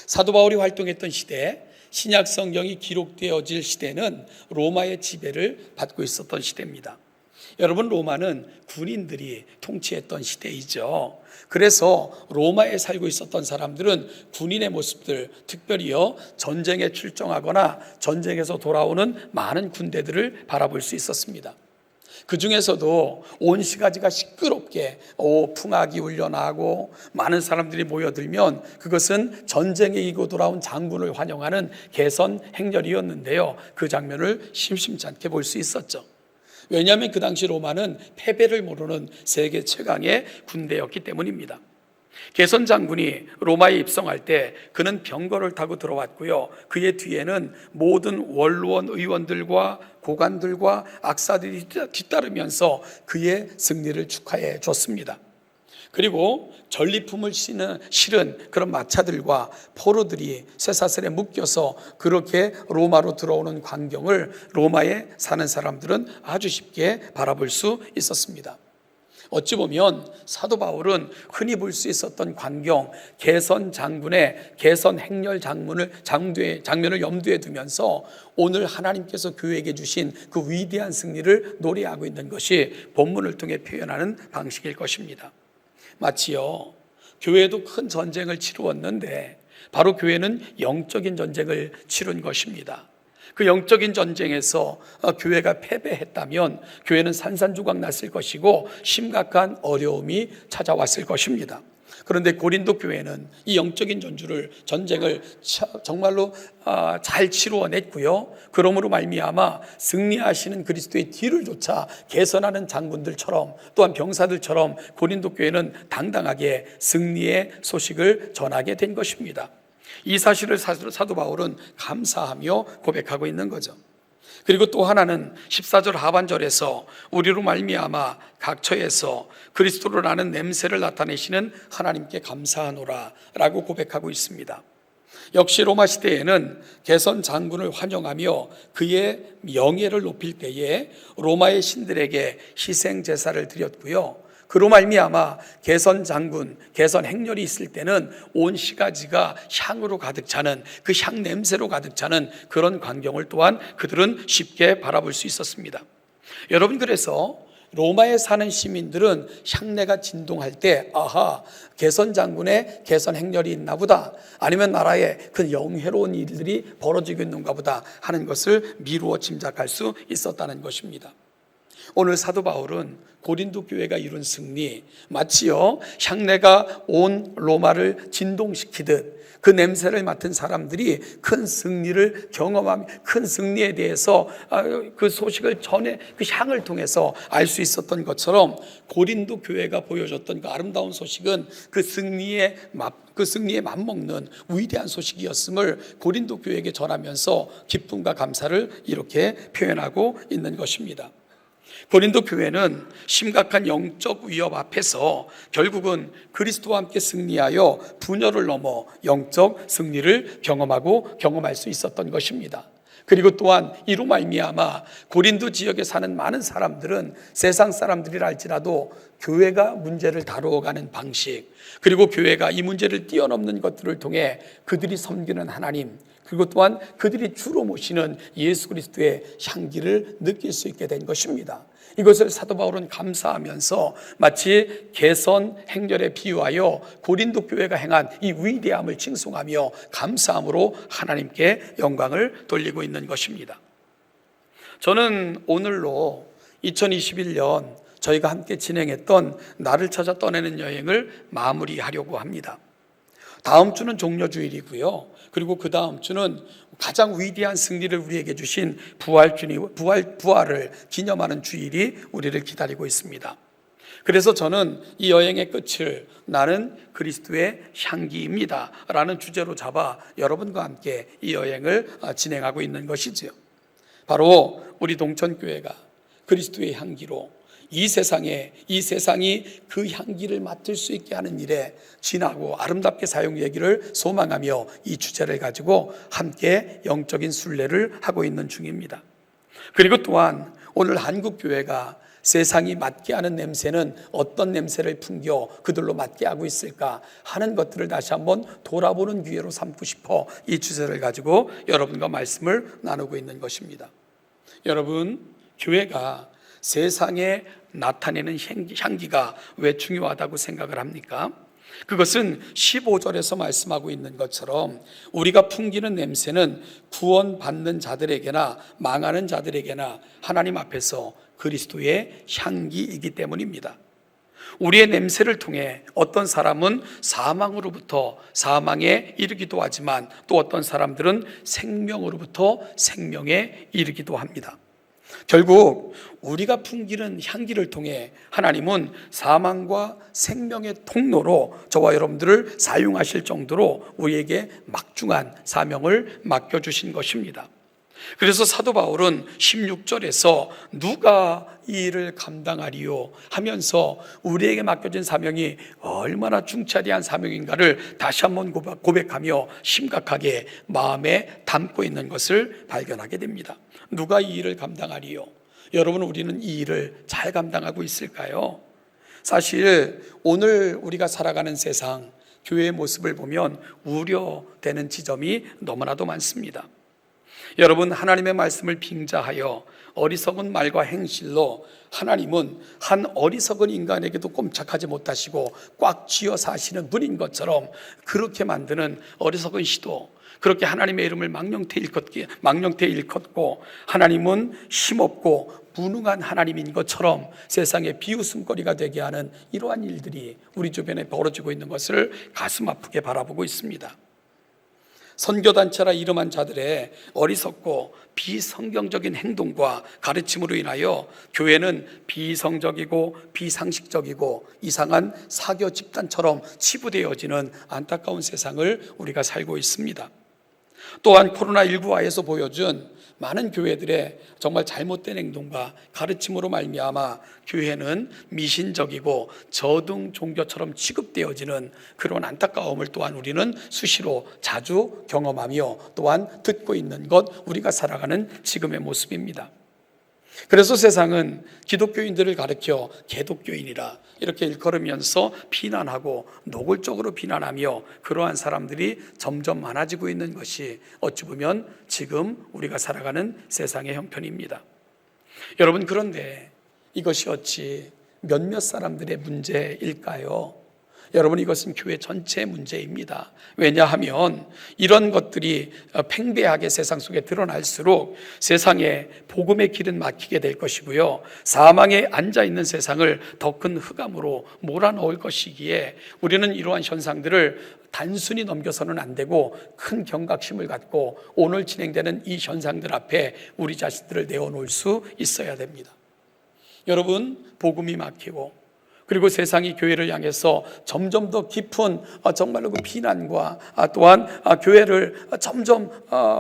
사도 바울이 활동했던 시대, 신약 성경이 기록되어질 시대는 로마의 지배를 받고 있었던 시대입니다. 여러분, 로마는 군인들이 통치했던 시대이죠. 그래서 로마에 살고 있었던 사람들은 군인의 모습들, 특별히요 전쟁에 출정하거나 전쟁에서 돌아오는 많은 군대들을 바라볼 수 있었습니다. 그 중에서도 온 시가지가 시끄럽게 풍악이 울려나고 많은 사람들이 모여들면 그것은 전쟁에 이고 돌아온 장군을 환영하는 개선 행렬이었는데요. 그 장면을 심심치 않게 볼 수 있었죠. 왜냐하면 그 당시 로마는 패배를 모르는 세계 최강의 군대였기 때문입니다. 개선 장군이 로마에 입성할 때 그는 병거를 타고 들어왔고요. 그의 뒤에는 모든 원로원 의원들과 고관들과 악사들이 뒤따르면서 그의 승리를 축하해 줬습니다. 그리고 전리품을 실은 그런 마차들과 포로들이 쇠사슬에 묶여서 그렇게 로마로 들어오는 광경을 로마에 사는 사람들은 아주 쉽게 바라볼 수 있었습니다. 어찌 보면 사도 바울은 흔히 볼 수 있었던 광경, 개선 장군의 개선 행렬 장면을 염두에 두면서 오늘 하나님께서 교회에게 주신 그 위대한 승리를 노래하고 있는 것이 본문을 통해 표현하는 방식일 것입니다. 마치요, 교회도 큰 전쟁을 치루었는데 바로 교회는 영적인 전쟁을 치룬 것입니다. 그 영적인 전쟁에서 교회가 패배했다면 교회는 산산조각 났을 것이고 심각한 어려움이 찾아왔을 것입니다. 그런데 고린도 교회는 이 영적인 전쟁을 정말로 잘 치루어냈고요. 그러므로 말미암아 승리하시는 그리스도의 뒤를 쫓아 개선하는 장군들처럼 또한 병사들처럼 고린도 교회는 당당하게 승리의 소식을 전하게 된 것입니다. 이 사실을 사도 바울은 감사하며 고백하고 있는 거죠. 그리고 또 하나는 14절 하반절에서 우리로 말미암아 각처에서 그리스도를 아는 냄새를 나타내시는 하나님께 감사하노라 라고 고백하고 있습니다. 역시 로마 시대에는 개선 장군을 환영하며 그의 명예를 높일 때에 로마의 신들에게 희생 제사를 드렸고요. 그로 말미암아 개선 장군, 개선 행렬이 있을 때는 온 시가지가 향으로 가득 차는 그 향 냄새로 가득 차는 그런 광경을 또한 그들은 쉽게 바라볼 수 있었습니다. 여러분, 그래서 로마에 사는 시민들은 향내가 진동할 때 아하, 개선 장군의 개선 행렬이 있나 보다, 아니면 나라에 큰 영해로운 일들이 벌어지고 있는가 보다 하는 것을 미루어 짐작할 수 있었다는 것입니다. 오늘 사도 바울은 고린도 교회가 이룬 승리, 마치요 향내가 온 로마를 진동시키듯 그 냄새를 맡은 사람들이 큰 승리를 경험하며 큰 승리에 대해서 그 소식을 전해 그 향을 통해서 알 수 있었던 것처럼 고린도 교회가 보여줬던 그 아름다운 소식은 그 승리에 맞먹는 위대한 소식이었음을 고린도 교회에게 전하면서 기쁨과 감사를 이렇게 표현하고 있는 것입니다. 고린도 교회는 심각한 영적 위협 앞에서 결국은 그리스도와 함께 승리하여 분열을 넘어 영적 승리를 경험할 수 있었던 것입니다. 그리고 또한 이로 말미암아 고린도 지역에 사는 많은 사람들은 세상 사람들이라 할지라도 교회가 문제를 다루어가는 방식, 그리고 교회가 이 문제를 뛰어넘는 것들을 통해 그들이 섬기는 하나님, 그리고 또한 그들이 주로 모시는 예수 그리스도의 향기를 느낄 수 있게 된 것입니다. 이것을 사도 바울은 감사하면서 마치 개선 행렬에 비유하여 고린도 교회가 행한 이 위대함을 칭송하며 감사함으로 하나님께 영광을 돌리고 있는 것입니다. 저는 오늘로 2021년 저희가 함께 진행했던 나를 찾아 떠나는 여행을 마무리하려고 합니다. 다음 주는 종려주일이고요. 그리고 그 다음 주는 가장 위대한 승리를 우리에게 주신 부활을 기념하는 주일이 우리를 기다리고 있습니다. 그래서 저는 이 여행의 끝을 나는 그리스도의 향기입니다 라는 주제로 잡아 여러분과 함께 이 여행을 진행하고 있는 것이지요. 바로 우리 동천교회가 그리스도의 향기로 이 세상이 그 향기를 맡을 수 있게 하는 일에 진하고 아름답게 사용되기를 소망하며 이 주제를 가지고 함께 영적인 순례를 하고 있는 중입니다. 그리고 또한 오늘 한국교회가 세상이 맡게 하는 냄새는 어떤 냄새를 풍겨 그들로 맡게 하고 있을까 하는 것들을 다시 한번 돌아보는 기회로 삼고 싶어 이 주제를 가지고 여러분과 말씀을 나누고 있는 것입니다. 여러분, 교회가 세상에 나타내는 향기가 왜 중요하다고 생각을 합니까? 그것은 15절에서 말씀하고 있는 것처럼 우리가 풍기는 냄새는 구원받는 자들에게나 망하는 자들에게나 하나님 앞에서 그리스도의 향기이기 때문입니다. 우리의 냄새를 통해 어떤 사람은 사망으로부터 사망에 이르기도 하지만 또 어떤 사람들은 생명으로부터 생명에 이르기도 합니다. 결국 우리가 풍기는 향기를 통해 하나님은 사망과 생명의 통로로 저와 여러분들을 사용하실 정도로 우리에게 막중한 사명을 맡겨주신 것입니다. 그래서 사도 바울은 16절에서 누가 이 일을 감당하리요 하면서 우리에게 맡겨진 사명이 얼마나 중차대한 사명인가를 다시 한번 고백하며 심각하게 마음에 담고 있는 것을 발견하게 됩니다. 누가 이 일을 감당하리요? 여러분, 우리는 이 일을 잘 감당하고 있을까요? 사실 오늘 우리가 살아가는 세상, 교회의 모습을 보면 우려되는 지점이 너무나도 많습니다. 여러분, 하나님의 말씀을 빙자하여 어리석은 말과 행실로 하나님은 한 어리석은 인간에게도 꼼짝하지 못하시고 꽉 쥐어 사시는 분인 것처럼 그렇게 만드는 어리석은 시도, 그렇게 하나님의 이름을 망령되이 일컫고 하나님은 힘없고 무능한 하나님인 것처럼 세상의 비웃음거리가 되게 하는 이러한 일들이 우리 주변에 벌어지고 있는 것을 가슴 아프게 바라보고 있습니다. 선교단체라 이름한 자들의 어리석고 비성경적인 행동과 가르침으로 인하여 교회는 비성적이고 비상식적이고 이상한 사교 집단처럼 치부되어지는 안타까운 세상을 우리가 살고 있습니다. 또한 코로나19하에서 보여준 많은 교회들의 정말 잘못된 행동과 가르침으로 말미암아 교회는 미신적이고 저등 종교처럼 취급되어지는 그런 안타까움을 또한 우리는 수시로 자주 경험하며 또한 듣고 있는 것, 우리가 살아가는 지금의 모습입니다. 그래서 세상은 기독교인들을 가리켜 개독교인이라 이렇게 일컬으면서 비난하고 노골적으로 비난하며 그러한 사람들이 점점 많아지고 있는 것이 어찌 보면 지금 우리가 살아가는 세상의 형편입니다. 여러분, 그런데 이것이 어찌 몇몇 사람들의 문제일까요? 여러분, 이것은 교회 전체의 문제입니다. 왜냐하면 이런 것들이 팽배하게 세상 속에 드러날수록 세상에 복음의 길은 막히게 될 것이고요, 사망에 앉아있는 세상을 더 큰 흑암으로 몰아넣을 것이기에 우리는 이러한 현상들을 단순히 넘겨서는 안 되고 큰 경각심을 갖고 오늘 진행되는 이 현상들 앞에 우리 자신들을 내어놓을 수 있어야 됩니다. 여러분, 복음이 막히고 그리고 세상이 교회를 향해서 점점 더 깊은 정말로 그 비난과 또한 교회를 점점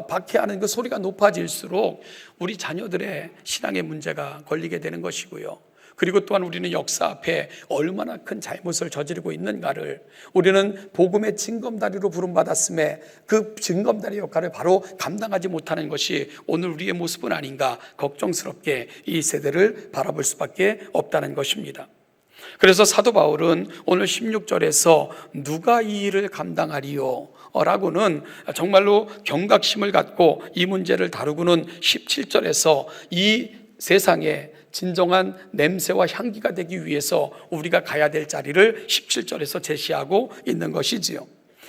박해하는 그 소리가 높아질수록 우리 자녀들의 신앙의 문제가 걸리게 되는 것이고요. 그리고 또한 우리는 역사 앞에 얼마나 큰 잘못을 저지르고 있는가를, 우리는 복음의 징검다리로 부름받았음에 그 징검다리 역할을 바로 감당하지 못하는 것이 오늘 우리의 모습은 아닌가 걱정스럽게 이 세대를 바라볼 수밖에 없다는 것입니다. 그래서 사도 바울은 오늘 16절에서 누가 이 일을 감당하리요? 라고는 정말로 경각심을 갖고 이 문제를 다루고는 17절에서 이 세상에 진정한 냄새와 향기가 되기 위해서 우리가 가야 될 자리를 17절에서 제시하고 있는 것이지요.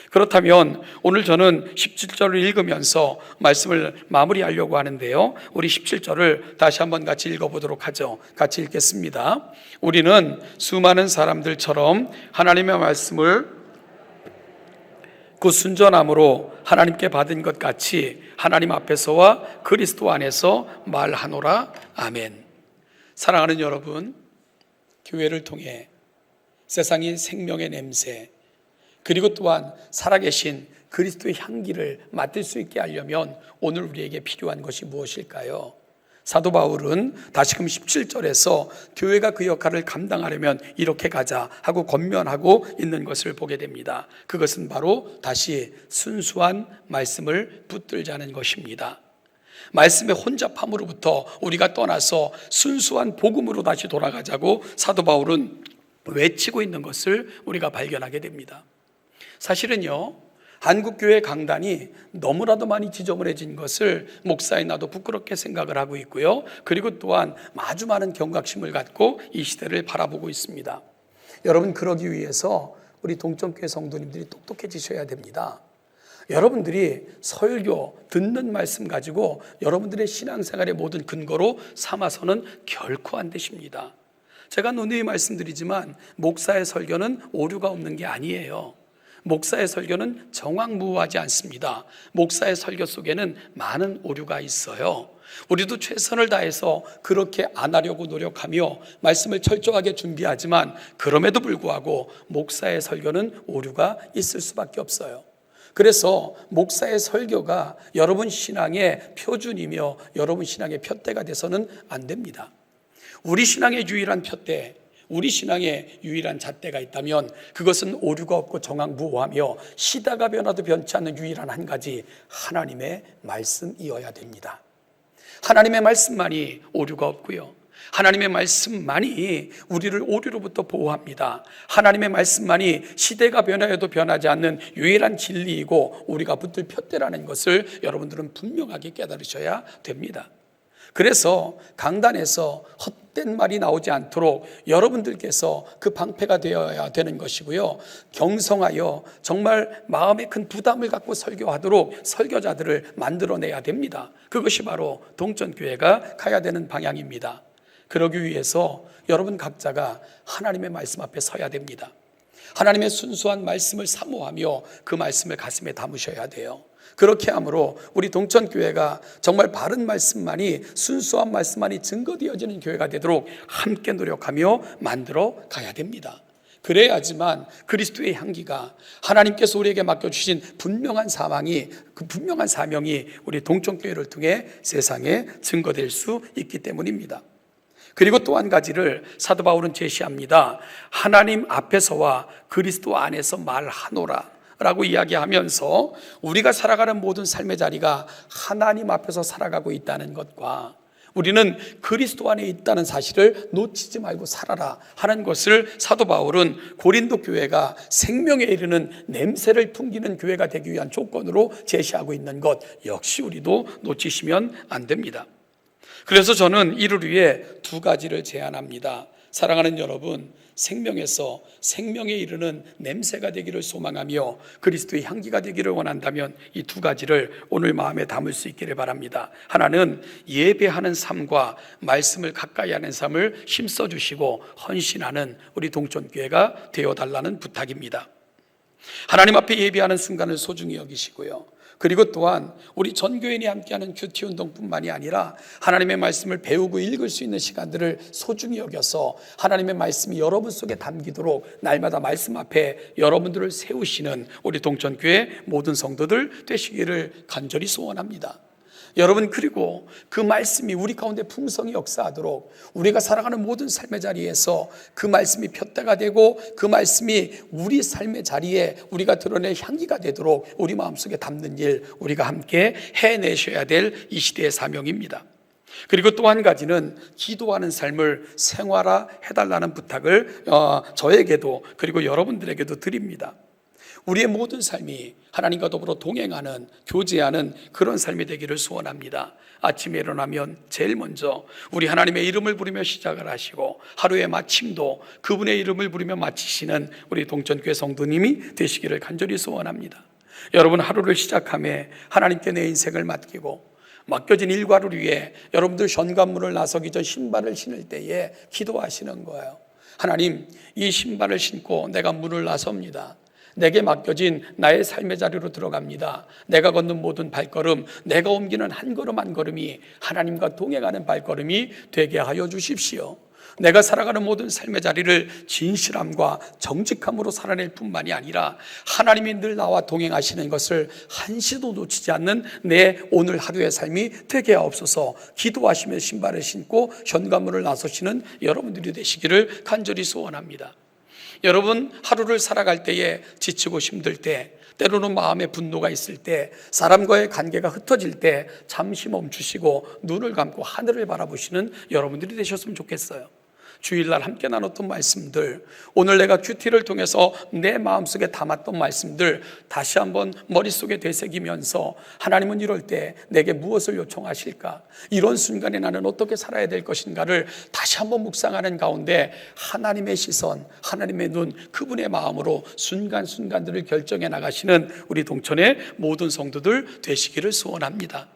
그렇다면 오늘 저는 17절을 읽으면서 말씀을 마무리하려고 하는데요, 우리 17절을 다시 한번 같이 읽어보도록 하죠. 같이 읽겠습니다. 우리는 수많은 사람들처럼 하나님의 말씀을 그 순전함으로 하나님께 받은 것 같이 하나님 앞에서와 그리스도 안에서 말하노라. 아멘. 사랑하는 여러분, 교회를 통해 세상이 생명의 냄새, 그리고 또한 살아계신 그리스도의 향기를 맡을 수 있게 하려면 오늘 우리에게 필요한 것이 무엇일까요? 사도 바울은 다시금 17절에서 교회가 그 역할을 감당하려면 이렇게 가자 하고 권면하고 있는 것을 보게 됩니다. 그것은 바로 다시 순수한 말씀을 붙들자는 것입니다. 말씀의 혼잡함으로부터 우리가 떠나서 순수한 복음으로 다시 돌아가자고 사도 바울은 외치고 있는 것을 우리가 발견하게 됩니다. 사실은요, 한국교회 강단이 너무나도 많이 지저분해진 것을 목사인 나도 부끄럽게 생각을 하고 있고요, 그리고 또한 아주 많은 경각심을 갖고 이 시대를 바라보고 있습니다. 여러분, 그러기 위해서 우리 동점교회 성도님들이 똑똑해지셔야 됩니다. 여러분들이 설교, 듣는 말씀 가지고 여러분들의 신앙생활의 모든 근거로 삼아서는 결코 안 되십니다. 제가 누누이 말씀드리지만 목사의 설교는 오류가 없는 게 아니에요. 목사의 설교는 정확무후하지 않습니다. 목사의 설교 속에는 많은 오류가 있어요. 우리도 최선을 다해서 그렇게 안 하려고 노력하며 말씀을 철저하게 준비하지만 그럼에도 불구하고 목사의 설교는 오류가 있을 수밖에 없어요. 그래서 목사의 설교가 여러분 신앙의 표준이며 여러분 신앙의 푯대가 돼서는 안 됩니다. 우리 신앙의 유일한 푯대, 우리 신앙의 유일한 잣대가 있다면 그것은 오류가 없고 정확무후하며 시대가 변화도 변치 않는 유일한 한 가지, 하나님의 말씀이어야 됩니다. 하나님의 말씀만이 오류가 없고요, 하나님의 말씀만이 우리를 오류로부터 보호합니다. 하나님의 말씀만이 시대가 변화해도 변하지 않는 유일한 진리이고 우리가 붙들 푯대라는 것을 여러분들은 분명하게 깨달으셔야 됩니다. 그래서 강단에서 헛된 말이 나오지 않도록 여러분들께서 그 방패가 되어야 되는 것이고요, 경성하여 정말 마음에 큰 부담을 갖고 설교하도록 설교자들을 만들어내야 됩니다. 그것이 바로 동천교회가 가야 되는 방향입니다. 그러기 위해서 여러분 각자가 하나님의 말씀 앞에 서야 됩니다. 하나님의 순수한 말씀을 사모하며 그 말씀을 가슴에 담으셔야 돼요. 그렇게 함으로 우리 동천교회가 정말 바른 말씀만이, 순수한 말씀만이 증거되어지는 교회가 되도록 함께 노력하며 만들어 가야 됩니다. 그래야지만 그리스도의 향기가, 하나님께서 우리에게 맡겨주신 분명한 사명이, 그 분명한 사명이 우리 동천교회를 통해 세상에 증거될 수 있기 때문입니다. 그리고 또 한 가지를 사도 바울은 제시합니다. 하나님 앞에서와 그리스도 안에서 말하노라 라고 이야기하면서 우리가 살아가는 모든 삶의 자리가 하나님 앞에서 살아가고 있다는 것과 우리는 그리스도 안에 있다는 사실을 놓치지 말고 살아라 하는 것을 사도 바울은 고린도 교회가 생명에 이르는 냄새를 풍기는 교회가 되기 위한 조건으로 제시하고 있는 것, 역시 우리도 놓치시면 안 됩니다. 그래서 저는 이를 위해 두 가지를 제안합니다. 사랑하는 여러분, 생명에서 생명에 이르는 냄새가 되기를 소망하며 그리스도의 향기가 되기를 원한다면 이 두 가지를 오늘 마음에 담을 수 있기를 바랍니다. 하나는 예배하는 삶과 말씀을 가까이 하는 삶을 힘써주시고 헌신하는 우리 동천교회가 되어달라는 부탁입니다. 하나님 앞에 예배하는 순간을 소중히 여기시고요, 그리고 또한 우리 전교인이 함께하는 큐티 운동뿐만이 아니라 하나님의 말씀을 배우고 읽을 수 있는 시간들을 소중히 여겨서 하나님의 말씀이 여러분 속에 담기도록 날마다 말씀 앞에 여러분들을 세우시는 우리 동천교회 모든 성도들 되시기를 간절히 소원합니다. 여러분, 그리고 그 말씀이 우리 가운데 풍성히 역사하도록 우리가 살아가는 모든 삶의 자리에서 그 말씀이 푯대가 되고 그 말씀이 우리 삶의 자리에 우리가 드러낼 향기가 되도록 우리 마음속에 담는 일, 우리가 함께 해내셔야 될 이 시대의 사명입니다. 그리고 또 한 가지는 기도하는 삶을 생활화해달라는 부탁을 저에게도 그리고 여러분들에게도 드립니다. 우리의 모든 삶이 하나님과 더불어 동행하는, 교제하는 그런 삶이 되기를 소원합니다. 아침에 일어나면 제일 먼저 우리 하나님의 이름을 부르며 시작을 하시고 하루의 마침도 그분의 이름을 부르며 마치시는 우리 동천교회 성도님이 되시기를 간절히 소원합니다. 여러분, 하루를 시작함에 하나님께 내 인생을 맡기고 맡겨진 일과를 위해 여러분들 현관문을 나서기 전 신발을 신을 때에 기도하시는 거예요. 하나님, 이 신발을 신고 내가 문을 나섭니다. 내게 맡겨진 나의 삶의 자리로 들어갑니다. 내가 걷는 모든 발걸음, 내가 옮기는 한 걸음 한 걸음이 하나님과 동행하는 발걸음이 되게 하여 주십시오. 내가 살아가는 모든 삶의 자리를 진실함과 정직함으로 살아낼 뿐만이 아니라 하나님이 늘 나와 동행하시는 것을 한시도 놓치지 않는 내 오늘 하루의 삶이 되게 하옵소서. 기도하시며 신발을 신고 현관문을 나서시는 여러분들이 되시기를 간절히 소원합니다. 여러분, 하루를 살아갈 때에 지치고 힘들 때, 때로는 마음에 분노가 있을 때, 사람과의 관계가 흩어질 때 잠시 멈추시고 눈을 감고 하늘을 바라보시는 여러분들이 되셨으면 좋겠어요. 주일날 함께 나눴던 말씀들, 오늘 내가 큐티를 통해서 내 마음속에 담았던 말씀들 다시 한번 머릿속에 되새기면서 하나님은 이럴 때 내게 무엇을 요청하실까? 이런 순간에 나는 어떻게 살아야 될 것인가를 다시 한번 묵상하는 가운데 하나님의 시선, 하나님의 눈, 그분의 마음으로 순간순간들을 결정해 나가시는 우리 동천의 모든 성도들 되시기를 소원합니다.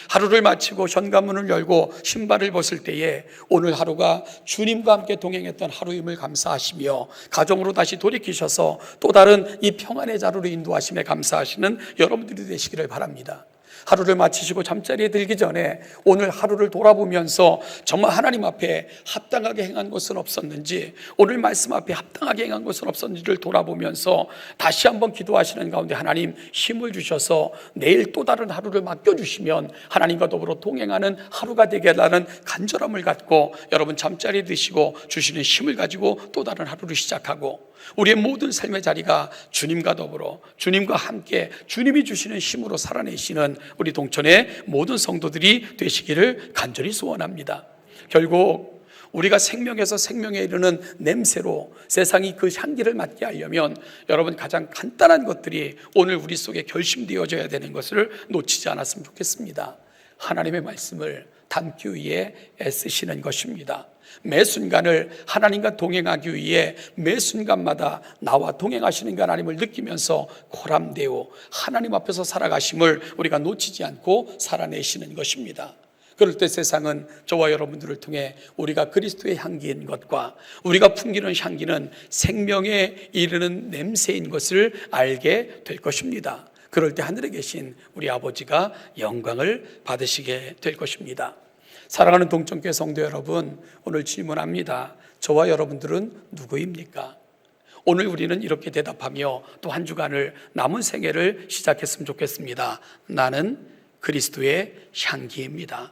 하루를 마치고 현관문을 열고 신발을 벗을 때에 오늘 하루가 주님과 함께 동행했던 하루임을 감사하시며 가정으로 다시 돌이키셔서 또 다른 이 평안의 자루로 인도하심에 감사하시는 여러분들이 되시기를 바랍니다. 하루를 마치시고 잠자리에 들기 전에 오늘 하루를 돌아보면서 정말 하나님 앞에 합당하게 행한 것은 없었는지, 오늘 말씀 앞에 합당하게 행한 것은 없었는지를 돌아보면서 다시 한번 기도하시는 가운데 하나님 힘을 주셔서 내일 또 다른 하루를 맡겨주시면 하나님과 더불어 동행하는 하루가 되게 해달라는 간절함을 갖고 여러분 잠자리에 드시고 주시는 힘을 가지고 또 다른 하루를 시작하고 우리의 모든 삶의 자리가 주님과 더불어 주님과 함께 주님이 주시는 힘으로 살아내시는 우리 동천의 모든 성도들이 되시기를 간절히 소원합니다. 결국 우리가 생명에서 생명에 이르는 냄새로 세상이 그 향기를 맡게 하려면 여러분 가장 간단한 것들이 오늘 우리 속에 결심되어져야 되는 것을 놓치지 않았으면 좋겠습니다. 하나님의 말씀을 담기 위해 애쓰시는 것입니다. 매 순간을 하나님과 동행하기 위해 매 순간마다 나와 동행하시는 하나님을 느끼면서 고람되어 하나님 앞에서 살아가심을 우리가 놓치지 않고 살아내시는 것입니다. 그럴 때 세상은 저와 여러분들을 통해 우리가 그리스도의 향기인 것과 우리가 풍기는 향기는 생명에 이르는 냄새인 것을 알게 될 것입니다. 그럴 때 하늘에 계신 우리 아버지가 영광을 받으시게 될 것입니다. 사랑하는 동천교회 성도 여러분, 오늘 질문합니다. 저와 여러분들은 누구입니까? 오늘 우리는 이렇게 대답하며 또 한 주간을 남은 생애를 시작했으면 좋겠습니다. 나는 그리스도의 향기입니다.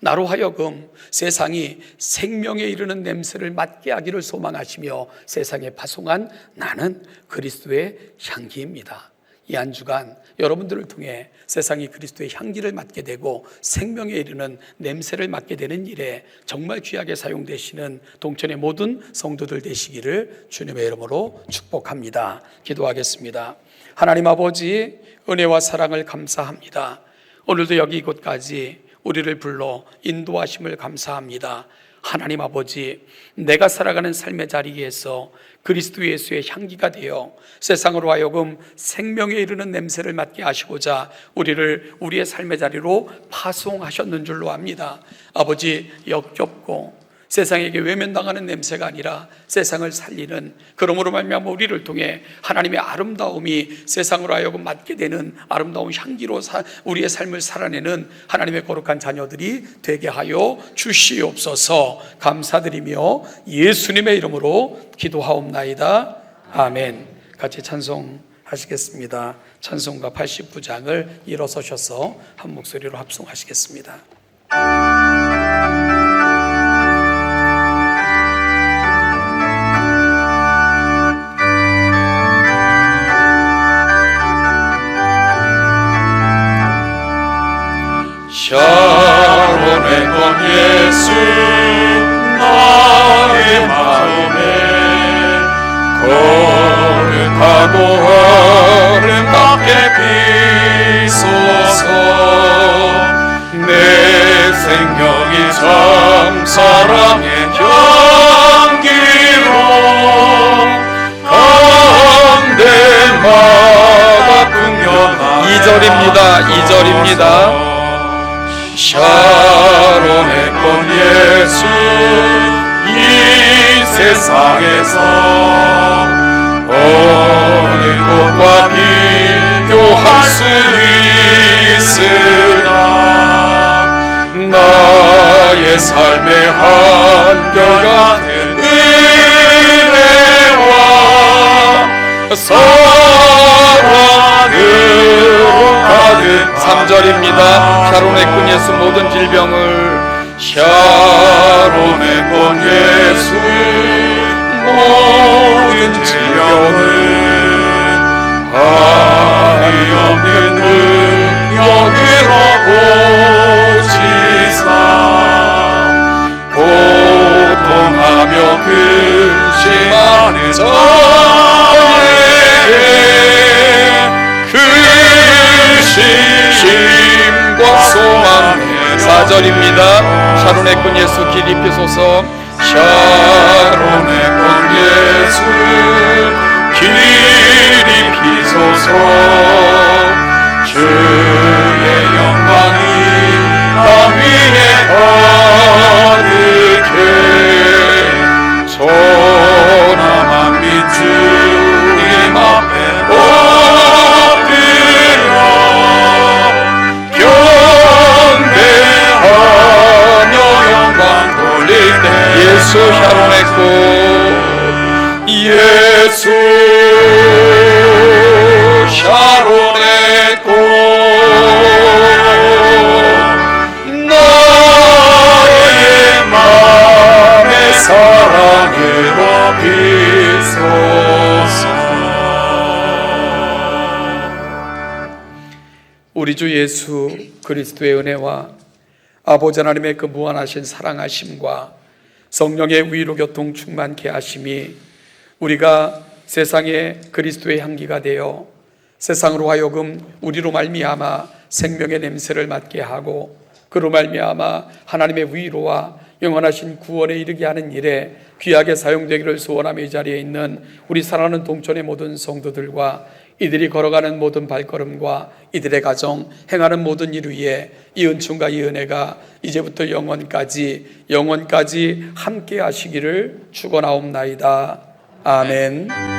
나로 하여금 세상이 생명에 이르는 냄새를 맡게 하기를 소망하시며 세상에 파송한 나는 그리스도의 향기입니다. 이 한 주간 여러분들을 통해 세상이 그리스도의 향기를 맡게 되고 생명에 이르는 냄새를 맡게 되는 일에 정말 귀하게 사용되시는 동천의 모든 성도들 되시기를 주님의 이름으로 축복합니다. 기도하겠습니다. 하나님 아버지, 은혜와 사랑을 감사합니다. 오늘도 여기 이곳까지 우리를 불러 인도하심을 감사합니다. 하나님 아버지, 내가 살아가는 삶의 자리에서 그리스도 예수의 향기가 되어 세상으로 하여금 생명에 이르는 냄새를 맡게 하시고자 우리를 우리의 삶의 자리로 파송하셨는 줄로 압니다. 아버지, 역겹고 세상에게 외면당하는 냄새가 아니라 세상을 살리는, 그러므로 말미암아 우리를 통해 하나님의 아름다움이 세상으로 하여금 맡게 되는 아름다운 향기로 우리의 삶을 살아내는 하나님의 거룩한 자녀들이 되게 하여 주시옵소서. 감사드리며 예수님의 이름으로 기도하옵나이다. 아멘. 같이 찬송하시겠습니다. 찬송가 89장을 일어서셔서 한 목소리로 합송하시겠습니다. 샤론의 건 예수 나의 마음에 거룩하고 아름답게 비소서. 내 생명이 참 사랑의 향기로 가운데마다 풍겨나네. 2절입니다. 2절입니다. 샤론의 건 예수 이 세상에서 어느 곳과 비교할 수 있으나 나의 삶의 한결같은 은혜와 사랑으로 가득. 3절입니다. 샤론의 꾼 예수 모든 질병을, 샤론의 건 예수 모든 질병을 한이 없는 능력으로 고치사 고통하며 4절입니다. 샤론의 꾼 예수 길 입히소서. 샤론의 꾼 예수 길 입히소서. 주의 영광이 땅 위에 가득해 전함한 빛 주님 앞에 엎드려 경배하며 영광 돌릴 때 예수 샤론의 꾼 예수 샤론의 꽃 나의 맘에 사랑으로 비소서. 우리 주 예수 그리스도의 은혜와 아버지 하나님의 그 무한하신 사랑하심과 성령의 위로 교통 충만케 하심이 우리가 세상에 그리스도의 향기가 되어 세상으로 하여금 우리로 말미암아 생명의 냄새를 맡게 하고 그로 말미암아 하나님의 위로와 영원하신 구원에 이르게 하는 일에 귀하게 사용되기를 소원하며 이 자리에 있는 우리 사랑하는 동천의 모든 성도들과 이들이 걸어가는 모든 발걸음과 이들의 가정 행하는 모든 일 위에 이 은총과 이 은혜가 이제부터 영원까지 함께 하시기를 축원하옵나이다. 아멘.